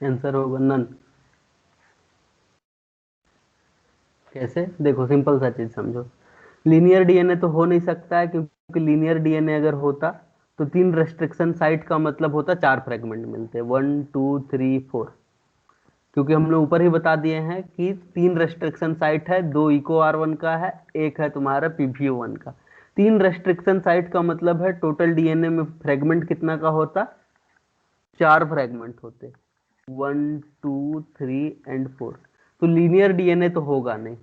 Speaker 1: आंसर होगा नन। कैसे? देखो सिंपल सा चीज समझो। लीनियर डीएनए तो हो नहीं सकता है, क्योंकि लीनियर डीएनए अगर होता तो 3 रेस्ट्रिक्शन साइट का मतलब होता 4 फ्रेगमेंट मिलते, 1 2 3 4। क्योंकि हमने ऊपर ही बता दिए हैं कि 3 रेस्ट्रिक्शन साइट है, 2 इको R1 का है, एक है तुम्हारा PBU1 का। 3 रेस्ट्रिक्शन साइट का मतलब है टोटल डीएनए में फ्रेगमेंट कितना का होता? 4 फ्रेगमेंट होते, 1 2 3 एंड 4। तो लीनियर डीएनए तो होगा नहीं।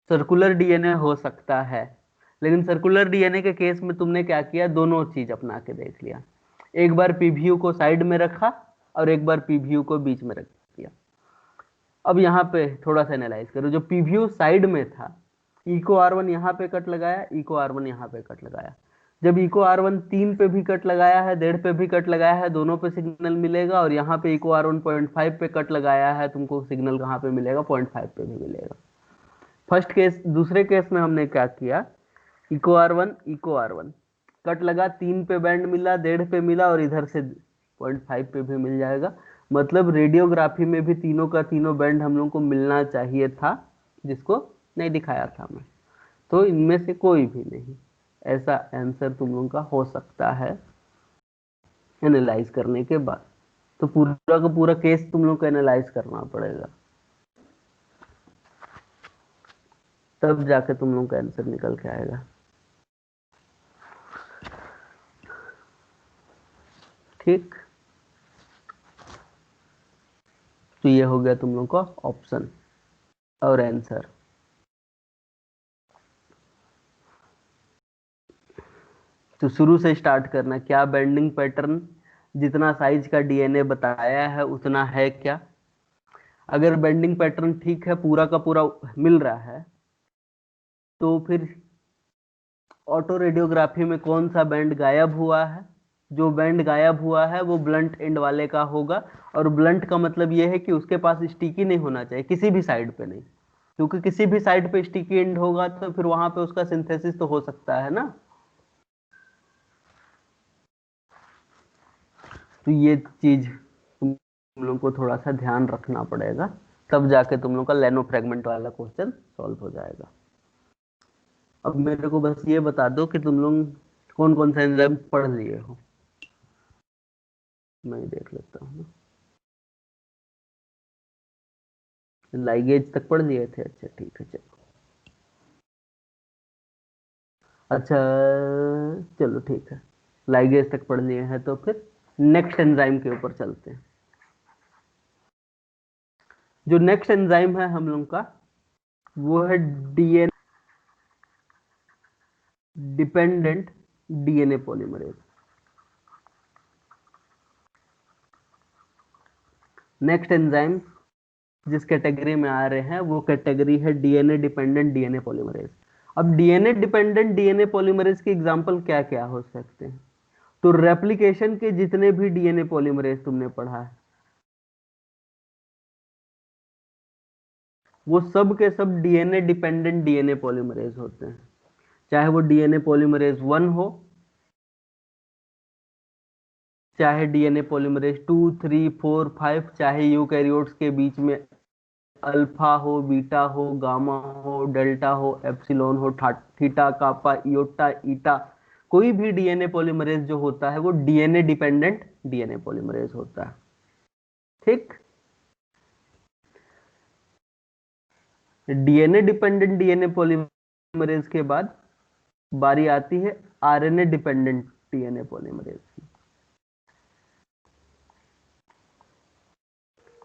Speaker 1: सर्कुलर डीएनए हो सकता है, लेकिन सर्कुलर डीएनए के केस में तुमने क्या किया? दोनों चीज अपना के देख लिया। एक बार पीवीयू को साइड में रखा और एक बार पीवीयू को बीच में रख दिया। अब यहाँ पे थोड़ा सा एनालाइज करो। जो पीवीयू साइड में था, इको R1 यहाँ पे कट लगाया, इको R1 यहाँ पे कट लगाया। जब इको R1 3 पे भी कट लगाया है, 1.5 पे भी कट लगाया है, दोनों पे सिग्नल मिलेगा, और यहाँ पे इको R1 0.5 पे कट लगाया है, तुमको सिग्नल कहाँ पे मिलेगा? 0.5 पे भी मिलेगा। First case. दूसरे केस में हमने क्या किया, इको R1 कट लगा, 3 पे बैंड मिला, 1.5 पे मिला, और इधर से 0.5 पे भी मिल जाएगा। मतलब रेडियोग्राफी में भी तीनों का तीनों बैंड हम लोग को मिलना चाहिए था, जिसको नहीं दिखाया था मैं। तो इनमें से कोई भी नहीं, ऐसा आंसर तुम लोगों का हो सकता है एनालाइज करने के बाद। तो पूरा का पूरा केस तुम लोग को एनालाइज करना पड़ेगा, तब जाके तुम लोग का आंसर निकल के आएगा। ठीक, तो ये हो गया तुम लोग का ऑप्शन और आंसर। तो शुरू से स्टार्ट करना, क्या बेंडिंग पैटर्न जितना साइज का डीएनए बताया है उतना है क्या? अगर बेंडिंग पैटर्न ठीक है, पूरा का पूरा मिल रहा है, तो फिर ऑटो रेडियोग्राफी में कौन सा बैंड गायब हुआ है? जो बैंड गायब हुआ है वो ब्लंट एंड वाले का होगा। और ब्लंट का मतलब ये है कि उसके पास स्टिकी नहीं होना चाहिए, किसी भी साइड पे नहीं, क्योंकि किसी भी साइड पे स्टिकी एंड होगा तो फिर वहां पे उसका सिंथेसिस तो हो सकता है ना। तो ये चीज तुम लोग को थोड़ा सा ध्यान रखना पड़ेगा, तब जाके तुम लोग का लेनो फ्रेगमेंट वाला क्वेश्चन सॉल्व हो जाएगा। अब मेरे को बस ये बता दो कि तुम लोग कौन कौन सा एंजाइम पढ़ लिए हो, मैं देख लेता हूँ। लाइगेज तक पढ़ लिए थे? अच्छा ठीक है, चलो। अच्छा चलो ठीक है, लाइगेज तक पढ़ लिए हैं, तो फिर नेक्स्ट एंजाइम के ऊपर चलते हैं। जो नेक्स्ट एंजाइम है हम लोग का, वो है DNA dependent DNA polymerase. Next enzyme जिस कैटेगरी में आ रहे हैं वो कैटेगरी है डीएनए डिपेंडेंट डीएनए पॉलीमरेज। अब डीएनए डिपेंडेंट डीएनए पॉलीमरेज के एग्जांपल क्या क्या हो सकते हैं? तो रेप्लिकेशन के जितने भी डीएनए पॉलीमरेज तुमने पढ़ा है, वो सब के सब डीएनए डिपेंडेंट डीएनए पॉलीमरेज होते हैं। चाहे वो डीएनए पॉलीमरेज 1 हो, चाहे डीएनए पॉलीमरेज 2 3 4 5, चाहे यूकैरियोट्स के बीच में अल्फा हो, बीटा हो, गामा हो, डेल्टा हो, एप्सिलॉन हो, थीटा, कापा, इयोटा, ईटा, कोई भी डीएनए पॉलीमरेज जो होता है वो डीएनए डिपेंडेंट डीएनए पॉलीमरेज होता है। ठीक, डीएनए डिपेंडेंट डीएनए पॉलीमरेज के बाद बारी आती है आरएनए डिपेंडेंट डीएनए पॉलीमरेज की।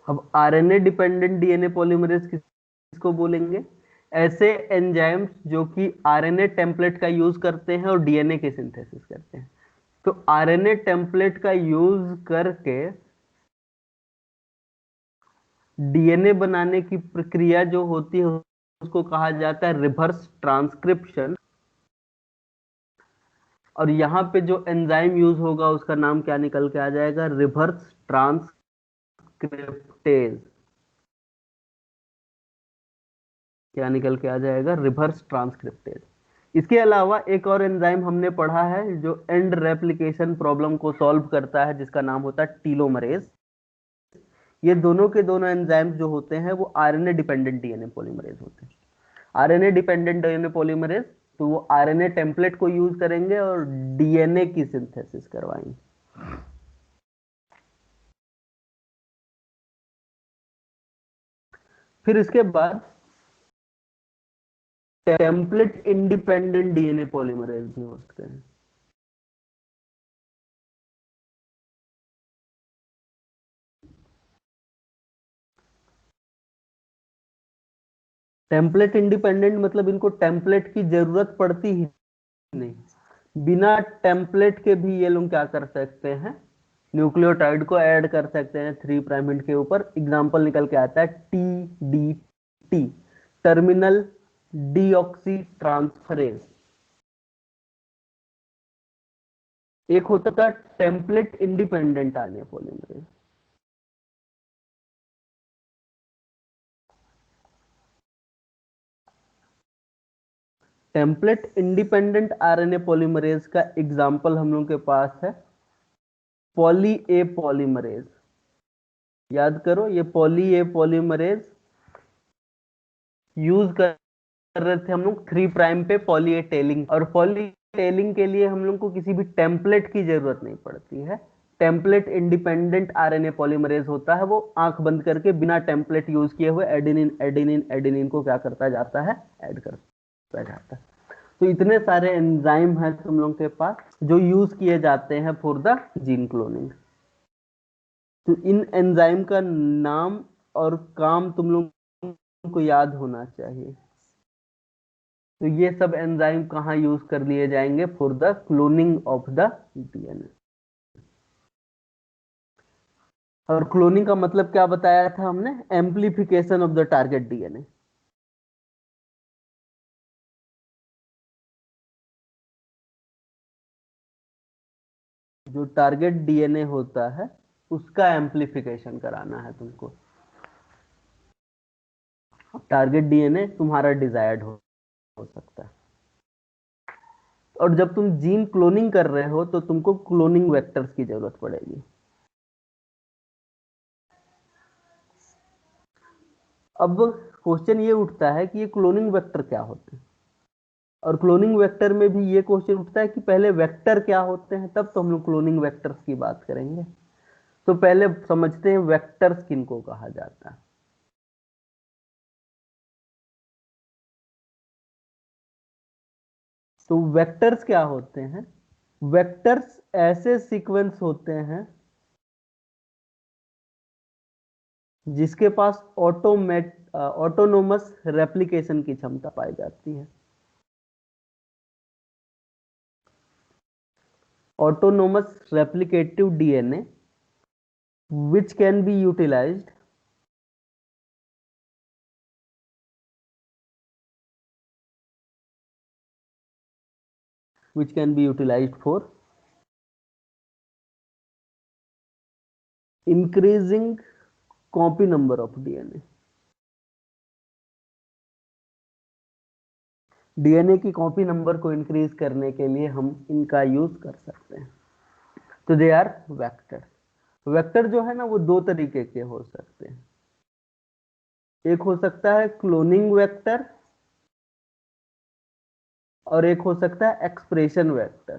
Speaker 1: अब आरएनए डिपेंडेंट डीएनए पॉलीमरेज किसको बोलेंगे? ऐसे एंजाइम्स जो कि आरएनए टेम्पलेट का यूज करते हैं और डीएनए के सिंथेसिस करते हैं। तो आरएनए टेम्पलेट का यूज करके डीएनए बनाने की प्रक्रिया जो होती है उसको कहा जाता है रिवर्स ट्रांसक्रिप्शन। और यहां पे जो एंजाइम यूज होगा उसका नाम क्या निकल के आ जाएगा? Reverse transcriptase. क्या निकल के आ जाएगा? Reverse transcriptase. इसके अलावा एक और एंजाइम हमने पढ़ा है जो एंड रेप्लिकेशन प्रॉब्लम को सॉल्व करता है, जिसका नाम होता है टीलोमरेज। ये दोनों के दोनों एंजाइम्स जो होते हैं वो आरएनए डिपेंडेंट डीएनए पॉलीमरेज होते हैं। आरएनए डिपेंडेंट डीएनए पॉलीमरेज, तो वो आरएनए टेम्पलेट को यूज करेंगे और डीएनए की सिंथेसिस करवाएंगे। फिर इसके बाद टेम्पलेट इंडिपेंडेंट डीएनए पॉलीमरेज भी होते हैं। टेम्पलेट इंडिपेंडेंट मतलब इनको टेम्पलेट की जरूरत पड़ती ही नहीं, बिना टेम्पलेट के भी ये लोग क्या कर सकते हैं? न्यूक्लियोटाइड को ऐड कर सकते हैं 3 प्राइम के ऊपर। एग्जांपल निकल के आता है TDT, टर्मिनल डीऑक्सी ट्रांसफरेज। एक होता था template independent RNA polymerase. Template independent RNA polymerase का एग्जांपल हम लोग के पास है पॉली ए पॉलीमरेज। याद करो, ये पॉली ए पॉलीमरेज यूज कर रहे थे हम लोग 3 प्राइम पे पॉली ए टेलिंग, और पॉली टेलिंग के लिए हम लोग को किसी भी टेम्पलेट की जरूरत नहीं पड़ती है। टेम्पलेट इंडिपेंडेंट आरएनए पॉलीमरेज होता है, वो आंख बंद करके बिना टेम्पलेट यूज किए हुए एडेनिन एडेनिन एडेनिन को क्या करता जाता है, ऐड करता जाता है। तो इतने सारे एंजाइम हैं तुम लोग के पास जो यूज किए जाते हैं फॉर द जीन क्लोनिंग। तो इन एंजाइम का नाम और काम तुम लोग को याद होना चाहिए। तो ये सब एंजाइम कहाँ यूज कर लिए जाएंगे, for the cloning of the DNA. और क्लोनिंग का मतलब क्या बताया था हमने, amplification of the target DNA. जो टारगेट डीएनए होता है उसका एम्प्लीफिकेशन कराना है तुमको। टारगेट डीएनए तुम्हारा डिजायर्ड हो सकता है। और जब तुम जीन क्लोनिंग कर रहे हो तो तुमको क्लोनिंग वेक्टर्स की जरूरत पड़ेगी। अब क्वेश्चन ये उठता है कि ये क्लोनिंग वेक्टर क्या होते हैं, और क्लोनिंग वेक्टर में भी ये क्वेश्चन उठता है कि पहले वेक्टर क्या होते हैं, तब तो हम लोग क्लोनिंग वेक्टर्स की बात करेंगे। तो पहले समझते हैं वेक्टर्स किनको कहा जाता है। तो वेक्टर्स क्या होते हैं, वेक्टर्स ऐसे सीक्वेंस होते हैं जिसके पास ऑटोनोमस रेप्लिकेशन की क्षमता पाई जाती है। Autonomous replicative DNA which can be utilized for increasing copy number of DNA। DNA की कॉपी नंबर को इंक्रीज करने के लिए हम इनका यूज कर सकते हैं। तो दे आर वेक्टर। वेक्टर जो है ना वो दो तरीके के हो सकते हैं। एक हो सकता है क्लोनिंग वेक्टर और एक हो सकता है एक्सप्रेशन वेक्टर।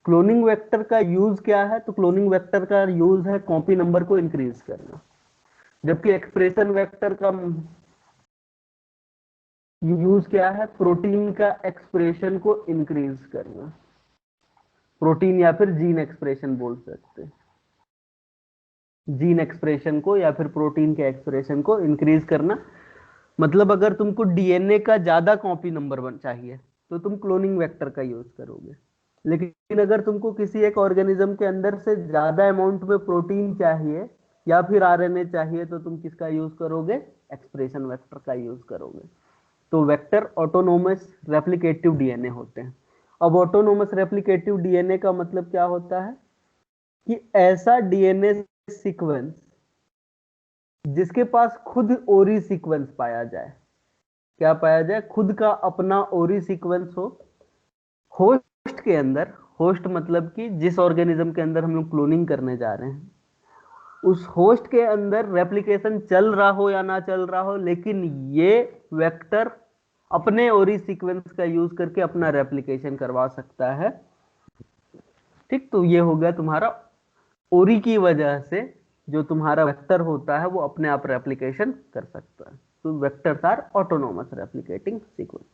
Speaker 1: क्लोनिंग वेक्टर का यूज क्या है, तो क्लोनिंग वेक्टर का यूज है कॉपी नंबर को इंक्रीज करना, जबकि एक्सप्रेशन वेक्टर का यूज क्या है, प्रोटीन का एक्सप्रेशन को इंक्रीज करना। प्रोटीन या फिर जीन एक्सप्रेशन बोल सकते हैं, जीन एक्सप्रेशन को या फिर प्रोटीन के एक्सप्रेशन को इंक्रीज करना। मतलब अगर तुमको डीएनए का ज्यादा कॉपी नंबर चाहिए तो तुम क्लोनिंग वेक्टर का यूज करोगे, लेकिन अगर तुमको किसी एक ऑर्गेनिज्म के अंदर से ज्यादा अमाउंट में प्रोटीन चाहिए या फिर आरएनए चाहिए तो तुम किसका यूज करोगे, एक्सप्रेशन वेक्टर का यूज करोगे। तो वेक्टर ऑटोनोमस रेप्लिकेटिव डीएनए होते हैं। अब ऑटोनोमस रेप्लिकेटिव डीएनए का मतलब क्या होता है कि ऐसा डीएनए सीक्वेंस जिसके पास खुद ओरी सीक्वेंस पाया जाए। क्या पाया जाए, खुद का अपना ओरी सीक्वेंस हो होस्ट के अंदर। होस्ट मतलब कि जिस ऑर्गेनिज्म के अंदर हम लोग क्लोनिंग करने जा रहे हैं उस होस्ट के अंदर रेप्लिकेशन चल रहा हो या ना चल रहा हो, लेकिन ये वेक्टर अपने ओरी सीक्वेंस का यूज करके अपना रेप्लिकेशन करवा सकता है। ठीक, तो ये हो गया तुम्हारा ओरी की वजह से जो तुम्हारा वेक्टर होता है वो अपने आप रेप्लिकेशन कर सकता है। तो vectors are autonomous replicating sequence.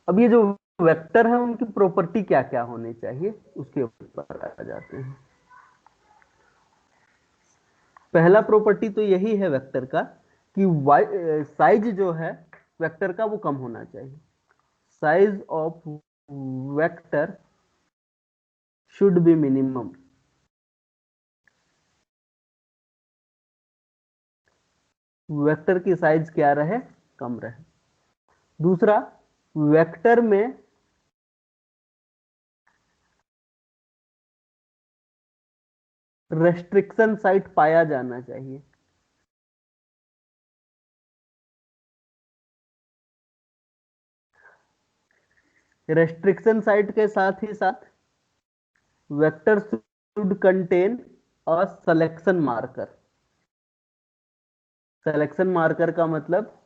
Speaker 1: अब ये जो वेक्टर है उनकी प्रॉपर्टी क्या क्या होनी चाहिए उसके ऊपर आ जाते हैं। पहला प्रॉपर्टी तो यही है वेक्टर का कि साइज जो है वेक्टर का वो कम होना चाहिए। Size of vector should be minimum. Vector की साइज क्या रहे, कम रहे। दूसरा, वेक्टर में रेस्ट्रिक्शन साइट पाया जाना चाहिए। रेस्ट्रिक्शन साइट के साथ ही साथ vector should contain a selection marker. Selection marker का मतलब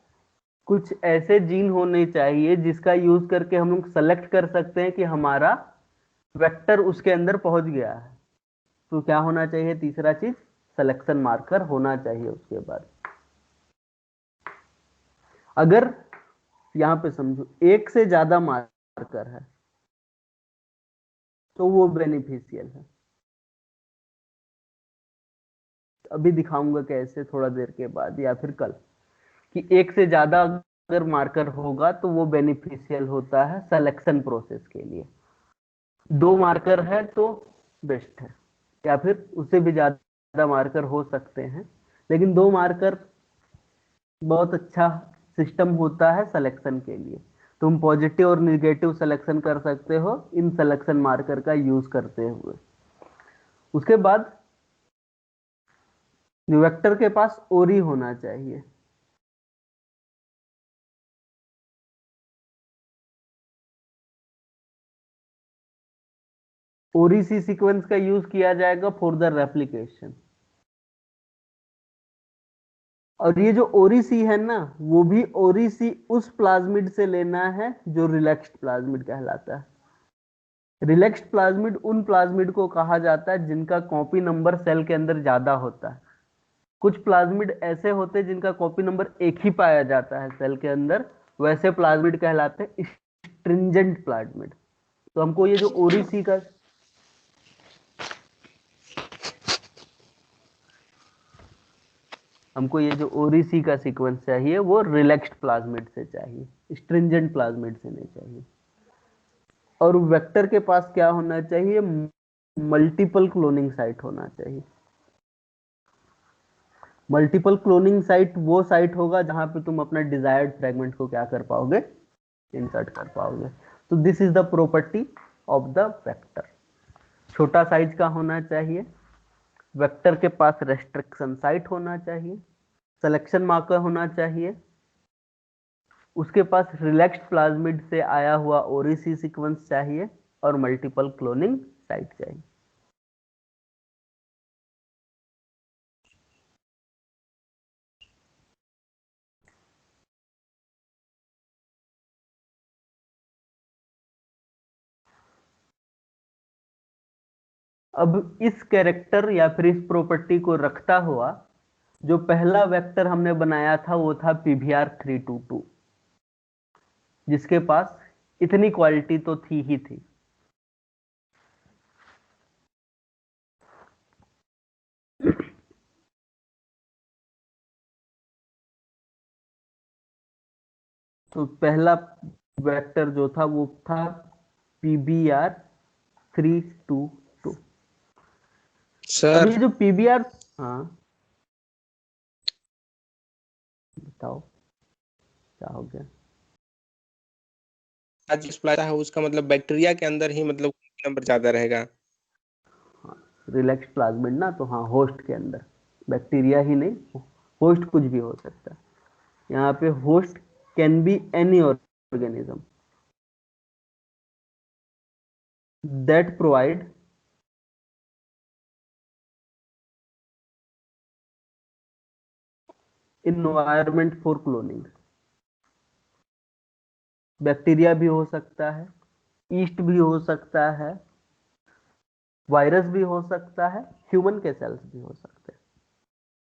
Speaker 1: कुछ ऐसे जीन होने चाहिए जिसका यूज करके हम लोग सेलेक्ट कर सकते हैं कि हमारा वेक्टर उसके अंदर पहुंच गया है। तो क्या होना चाहिए, तीसरा चीज सिलेक्शन मार्कर होना चाहिए। उसके बाद अगर यहां पे समझो एक से ज्यादा मार्कर है तो वो बेनिफिशियल है। अभी दिखाऊंगा कैसे, थोड़ा देर के बाद या फिर कल, कि एक से ज्यादा अगर मार्कर होगा तो वो बेनिफिशियल होता है सिलेक्शन प्रोसेस के लिए। दो मार्कर है तो बेस्ट है, या फिर उससे भी ज्यादा मार्कर हो सकते हैं, लेकिन दो मार्कर बहुत अच्छा सिस्टम होता है सिलेक्शन के लिए। तुम पॉजिटिव और निगेटिव सिलेक्शन कर सकते हो इन सिलेक्शन मार्कर का यूज करते हुए। उसके बाद वेक्टर के पास ओरी होना चाहिए। ओरी सी सीक्वेंस का यूज किया जाएगा फॉर द रेप्लिकेशन। और ये जो ओरीसी है ना, वो भी ओरीसी उस प्लाज्मिड से लेना है जो रिलैक्स्ड प्लाज्मिड कहलाता है। रिलैक्स्ड प्लाज्मिड उन प्लाज्मिड को कहा जाता है जिनका कॉपी नंबर सेल के अंदर ज्यादा होता है। कुछ प्लाज्मिड ऐसे होते हैं जिनका कॉपी नंबर एक ही पाया जाता है सेल के अंदर, वैसे प्लाज्मिड कहलाते हैं स्ट्रिंजेंट प्लाज्मिड। तो हमको ये जो ओरीसी का हमको ये जो ओरीसी का सीक्वेंस चाहिए वो रिलैक्स्ड प्लाज्मिड से चाहिए, स्ट्रिंजेंट प्लाज्मिड से नहीं चाहिए। और वेक्टर के पास क्या होना चाहिए, मल्टीपल क्लोनिंग साइट होना चाहिए। मल्टीपल क्लोनिंग साइट वो साइट होगा जहां पे तुम अपना डिजायर्ड फ्रेगमेंट को क्या कर पाओगे, इंसर्ट कर पाओगे। तो this is the property of the vector. छोटा साइज का होना चाहिए, वेक्टर के पास रेस्ट्रिक्शन साइट होना चाहिए, सिलेक्शन मार्कर होना चाहिए, उसके पास रिलैक्स्ड प्लाज्मिड से आया हुआ ओरीसी सीक्वेंस चाहिए, और मल्टीपल क्लोनिंग साइट चाहिए। अब इस कैरेक्टर या फिर इस प्रॉपर्टी को रखता हुआ जो पहला वेक्टर हमने बनाया था वो था PBr322, जिसके पास इतनी क्वालिटी तो थी ही थी। तो पहला वेक्टर जो था वो था PBr322। अब
Speaker 2: सर
Speaker 1: ये जो PBr, हाँ बताओ क्या हो गया।
Speaker 2: आज एक्सप्लाइट है उसका मतलब बैक्टीरिया के अंदर ही मतलब नंबर ज्यादा रहेगा।
Speaker 1: हाँ, रिलैक्स प्लाज्मिड ना, तो हाँ होस्ट के अंदर, बैक्टीरिया ही नहीं, होस्ट कुछ भी हो सकता है। यहाँ पे host can be any organism that provide environment for cloning. Bacteria भी हो सकता है, ईस्ट भी हो सकता है, वायरस भी हो सकता है, ह्यूमन के सेल्स भी हो सकते हैं।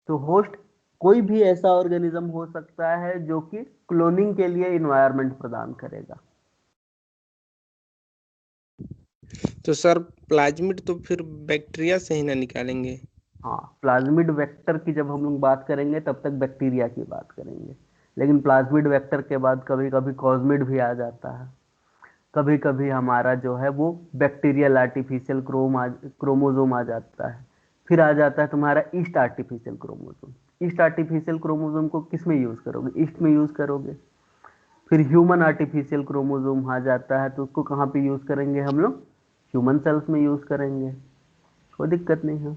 Speaker 1: तो होस्ट कोई भी ऐसा ऑर्गेनिज्म हो सकता है जो कि क्लोनिंग के लिए इन्वायरमेंट प्रदान करेगा।
Speaker 2: तो सर प्लाज्मिड तो फिर बैक्टीरिया से ही ना निकालेंगे।
Speaker 1: हाँ, प्लाज्मिड वेक्टर की जब हम लोग बात करेंगे तब तक बैक्टीरिया की बात करेंगे, लेकिन प्लाज्मिड वेक्टर के बाद कभी कभी कॉस्मिड भी आ जाता है। कभी कभी हमारा जो है वो बैक्टीरियल आर्टिफिशियल क्रोमोजोम आ जाता है। फिर आ जाता है तुम्हारा yeast artificial chromosome. Yeast artificial chromosome को किस में यूज करोगे? ईस्ट में यूज करोगे। फिर ह्यूमन आर्टिफिशियल क्रोमोसोम आ जाता है तो उसको कहाँ पे यूज करेंगे हम लोग? ह्यूमन सेल्स में यूज करेंगे, कोई दिक्कत नहीं है।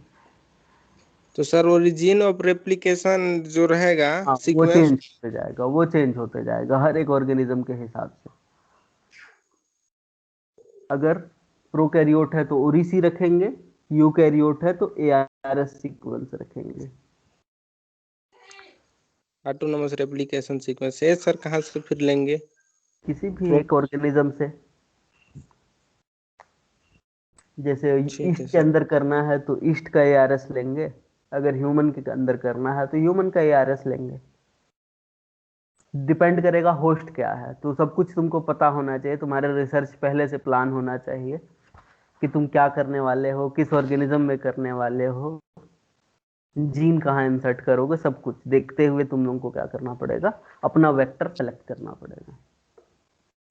Speaker 2: तो सर ओरिजिन ऑफ रेप्लिकेशन जो रहेगा
Speaker 1: हाँ, वो
Speaker 2: सीक्वेंस,
Speaker 1: चेंज होते जाएगा, वो चेंज होते जाएगा हर एक ऑर्गेनिज्म के हिसाब से। अगर प्रोकैरियोट है तो ओरिसी रखेंगे, यूकैरियोट है तो एआरएस सीक्वेंस रखेंगे।
Speaker 2: ऑटोनोमस रेप्लिकेशन सीक्वेंस है सर, कहाँ से फिर लेंगे?
Speaker 1: किसी भी एक ऑर्गेनिज्म से। जैसे
Speaker 2: ठीक है
Speaker 1: ईस्ट के
Speaker 2: सर।
Speaker 1: अंदर करना है तो ईस्ट का एआरएस लेंगे, अगर ह्यूमन के अंदर करना है तो ह्यूमन का एआरएस लेंगे। डिपेंड करेगा होस्ट क्या है, तो सब कुछ तुमको पता होना चाहिए, तुम्हारे रिसर्च पहले से प्लान होना चाहिए कि तुम क्या करने वाले हो, किस ऑर्गेनिज्म में करने वाले हो, जीन कहाँ इंसर्ट करोगे, सब कुछ देखते हुए तुम लोगों को क्या करना पड़ेगा, अपना वेक्टर सेलेक्ट करना पड़ेगा।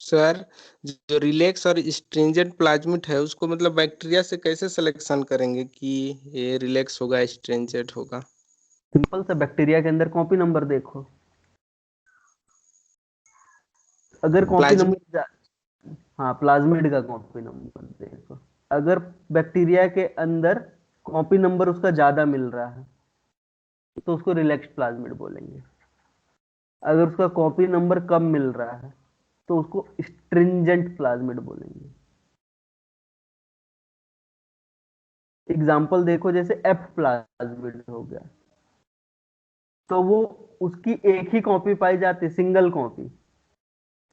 Speaker 2: सर जो रिलैक्स और स्ट्रिंजेंट प्लाज्मिड है उसको मतलब बैक्टीरिया से कैसे सिलेक्शन करेंगे कि ये रिलैक्स होगा स्ट्रिंजेंट होगा?
Speaker 1: सिंपल सा, बैक्टीरिया के अंदर कॉपी नंबर देखो। अगर कॉपी
Speaker 2: प्लाज्मिड।
Speaker 1: नंबर, हाँ प्लाज्मिड का कॉपी नंबर देखो। अगर बैक्टीरिया के अंदर कॉपी नंबर उसका ज्यादा मिल रहा है तो उसको रिलैक्स प्लाज्मिड बोलेंगे। अगर उसका कॉपी नंबर कम मिल रहा है तो उसको स्ट्रिंजेंट प्लाज्मिड बोलेंगे। एग्जाम्पल देखो, जैसे एफ प्लाज्मिड हो गया तो वो उसकी एक ही कॉपी पाई जाती है, सिंगल कॉपी।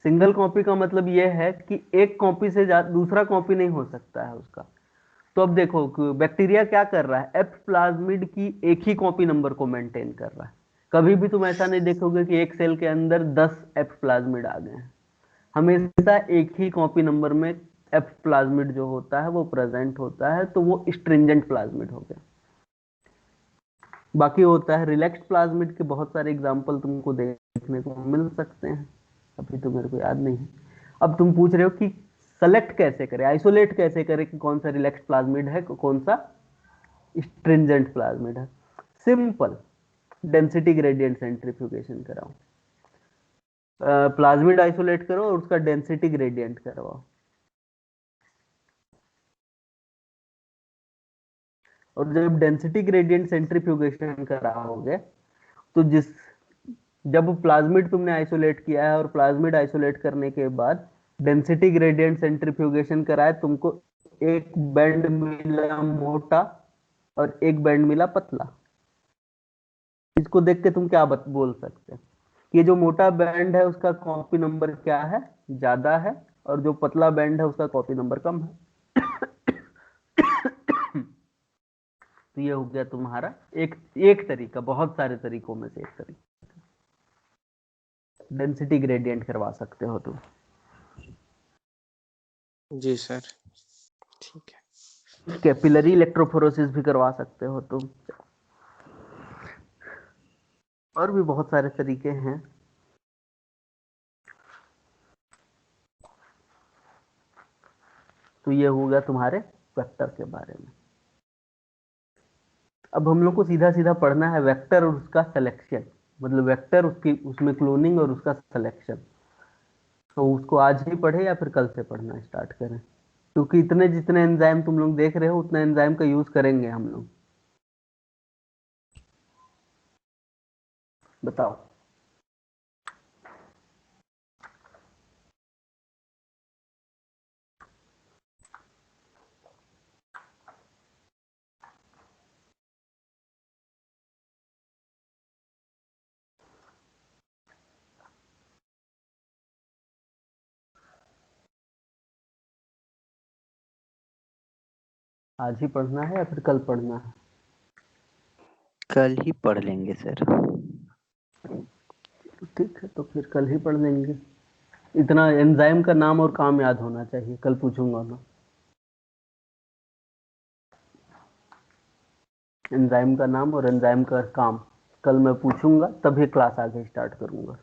Speaker 1: सिंगल कॉपी का मतलब यह है कि एक कॉपी से दूसरा कॉपी नहीं हो सकता है उसका। तो अब देखो बैक्टीरिया क्या कर रहा है, एफ प्लाज्मिड की एक ही कॉपी नंबर को मेंटेन कर रहा है। कभी भी तुम ऐसा नहीं देखोगे कि एक सेल के अंदर 10 एफ प्लाज्मिड आ गए हैं। हमेशा एक ही कॉपी नंबर में एफ प्लाज्मिड जो होता है वो प्रेजेंट होता है, तो वो स्ट्रिंजेंट प्लाज्मिड हो गया। बाकी होता है रिलैक्स्ड प्लाज्मिड के बहुत सारे एग्जांपल तुमको देखने को मिल सकते हैं, अभी तो मेरे को याद नहीं है। अब तुम पूछ रहे हो कि सेलेक्ट कैसे करें, आइसोलेट कैसे करें कि कौन सा रिलैक्स्ड प्लाज्मिड है, कौन सा स्ट्रिंजेंट प्लाज्मिड है। सिंपल, डेंसिटी ग्रेडियंट सेंट्रीफ्यूगेशन कराओ, प्लाज्मिड आइसोलेट करो और उसका डेंसिटी ग्रेडियंट करवाओ। और जब डेंसिटी ग्रेडियंट सेंट्रीफ्यूगेशन कराओगे तो जब प्लाज्मिड तुमने आइसोलेट किया है और प्लाज्मिड आइसोलेट करने के बाद डेंसिटी ग्रेडियंट सेंट्रीफ्यूगेशन कराए, तुमको एक बैंड मिला मोटा और एक बैंड मिला पतला। इसको देख के तुम क्या बोल सकते हैं कि जो मोटा बैंड है उसका कॉपी नंबर क्या है, ज्यादा है, और जो पतला बैंड है उसका कॉपी नंबर कम है। तो ये हो गया तुम्हारा एक एक तरीका, बहुत सारे तरीकों में से एक तरीका, डेंसिटी ग्रेडियंट करवा सकते हो तुम।
Speaker 2: जी सर, ठीक है।
Speaker 1: कैपिलरी इलेक्ट्रोफोरोसिस भी करवा सकते हो तुम, और भी बहुत सारे तरीके हैं। तो ये हो गया तुम्हारे वेक्टर के बारे में। अब हम लोग को सीधा सीधा पढ़ना है वेक्टर और उसका सिलेक्शन, मतलब वेक्टर उसकी उसमें क्लोनिंग और उसका सिलेक्शन। तो उसको आज ही पढ़े या फिर कल से पढ़ना स्टार्ट करें? क्योंकि इतने जितने एंजाइम तुम लोग देख रहे हो उतना एंजाइम का यूज करेंगे हम लोग। बताओ। आज ही पढ़ना है या फिर कल पढ़ना है?
Speaker 3: कल ही पढ़ लेंगे सर।
Speaker 1: ठीक है, तो फिर कल ही पढ़ लेंगे। इतना एंजाइम का नाम और काम याद होना चाहिए, कल पूछूंगा मैं। एंजाइम का नाम और एंजाइम का काम कल मैं पूछूंगा, तभी क्लास आगे स्टार्ट करूंगा।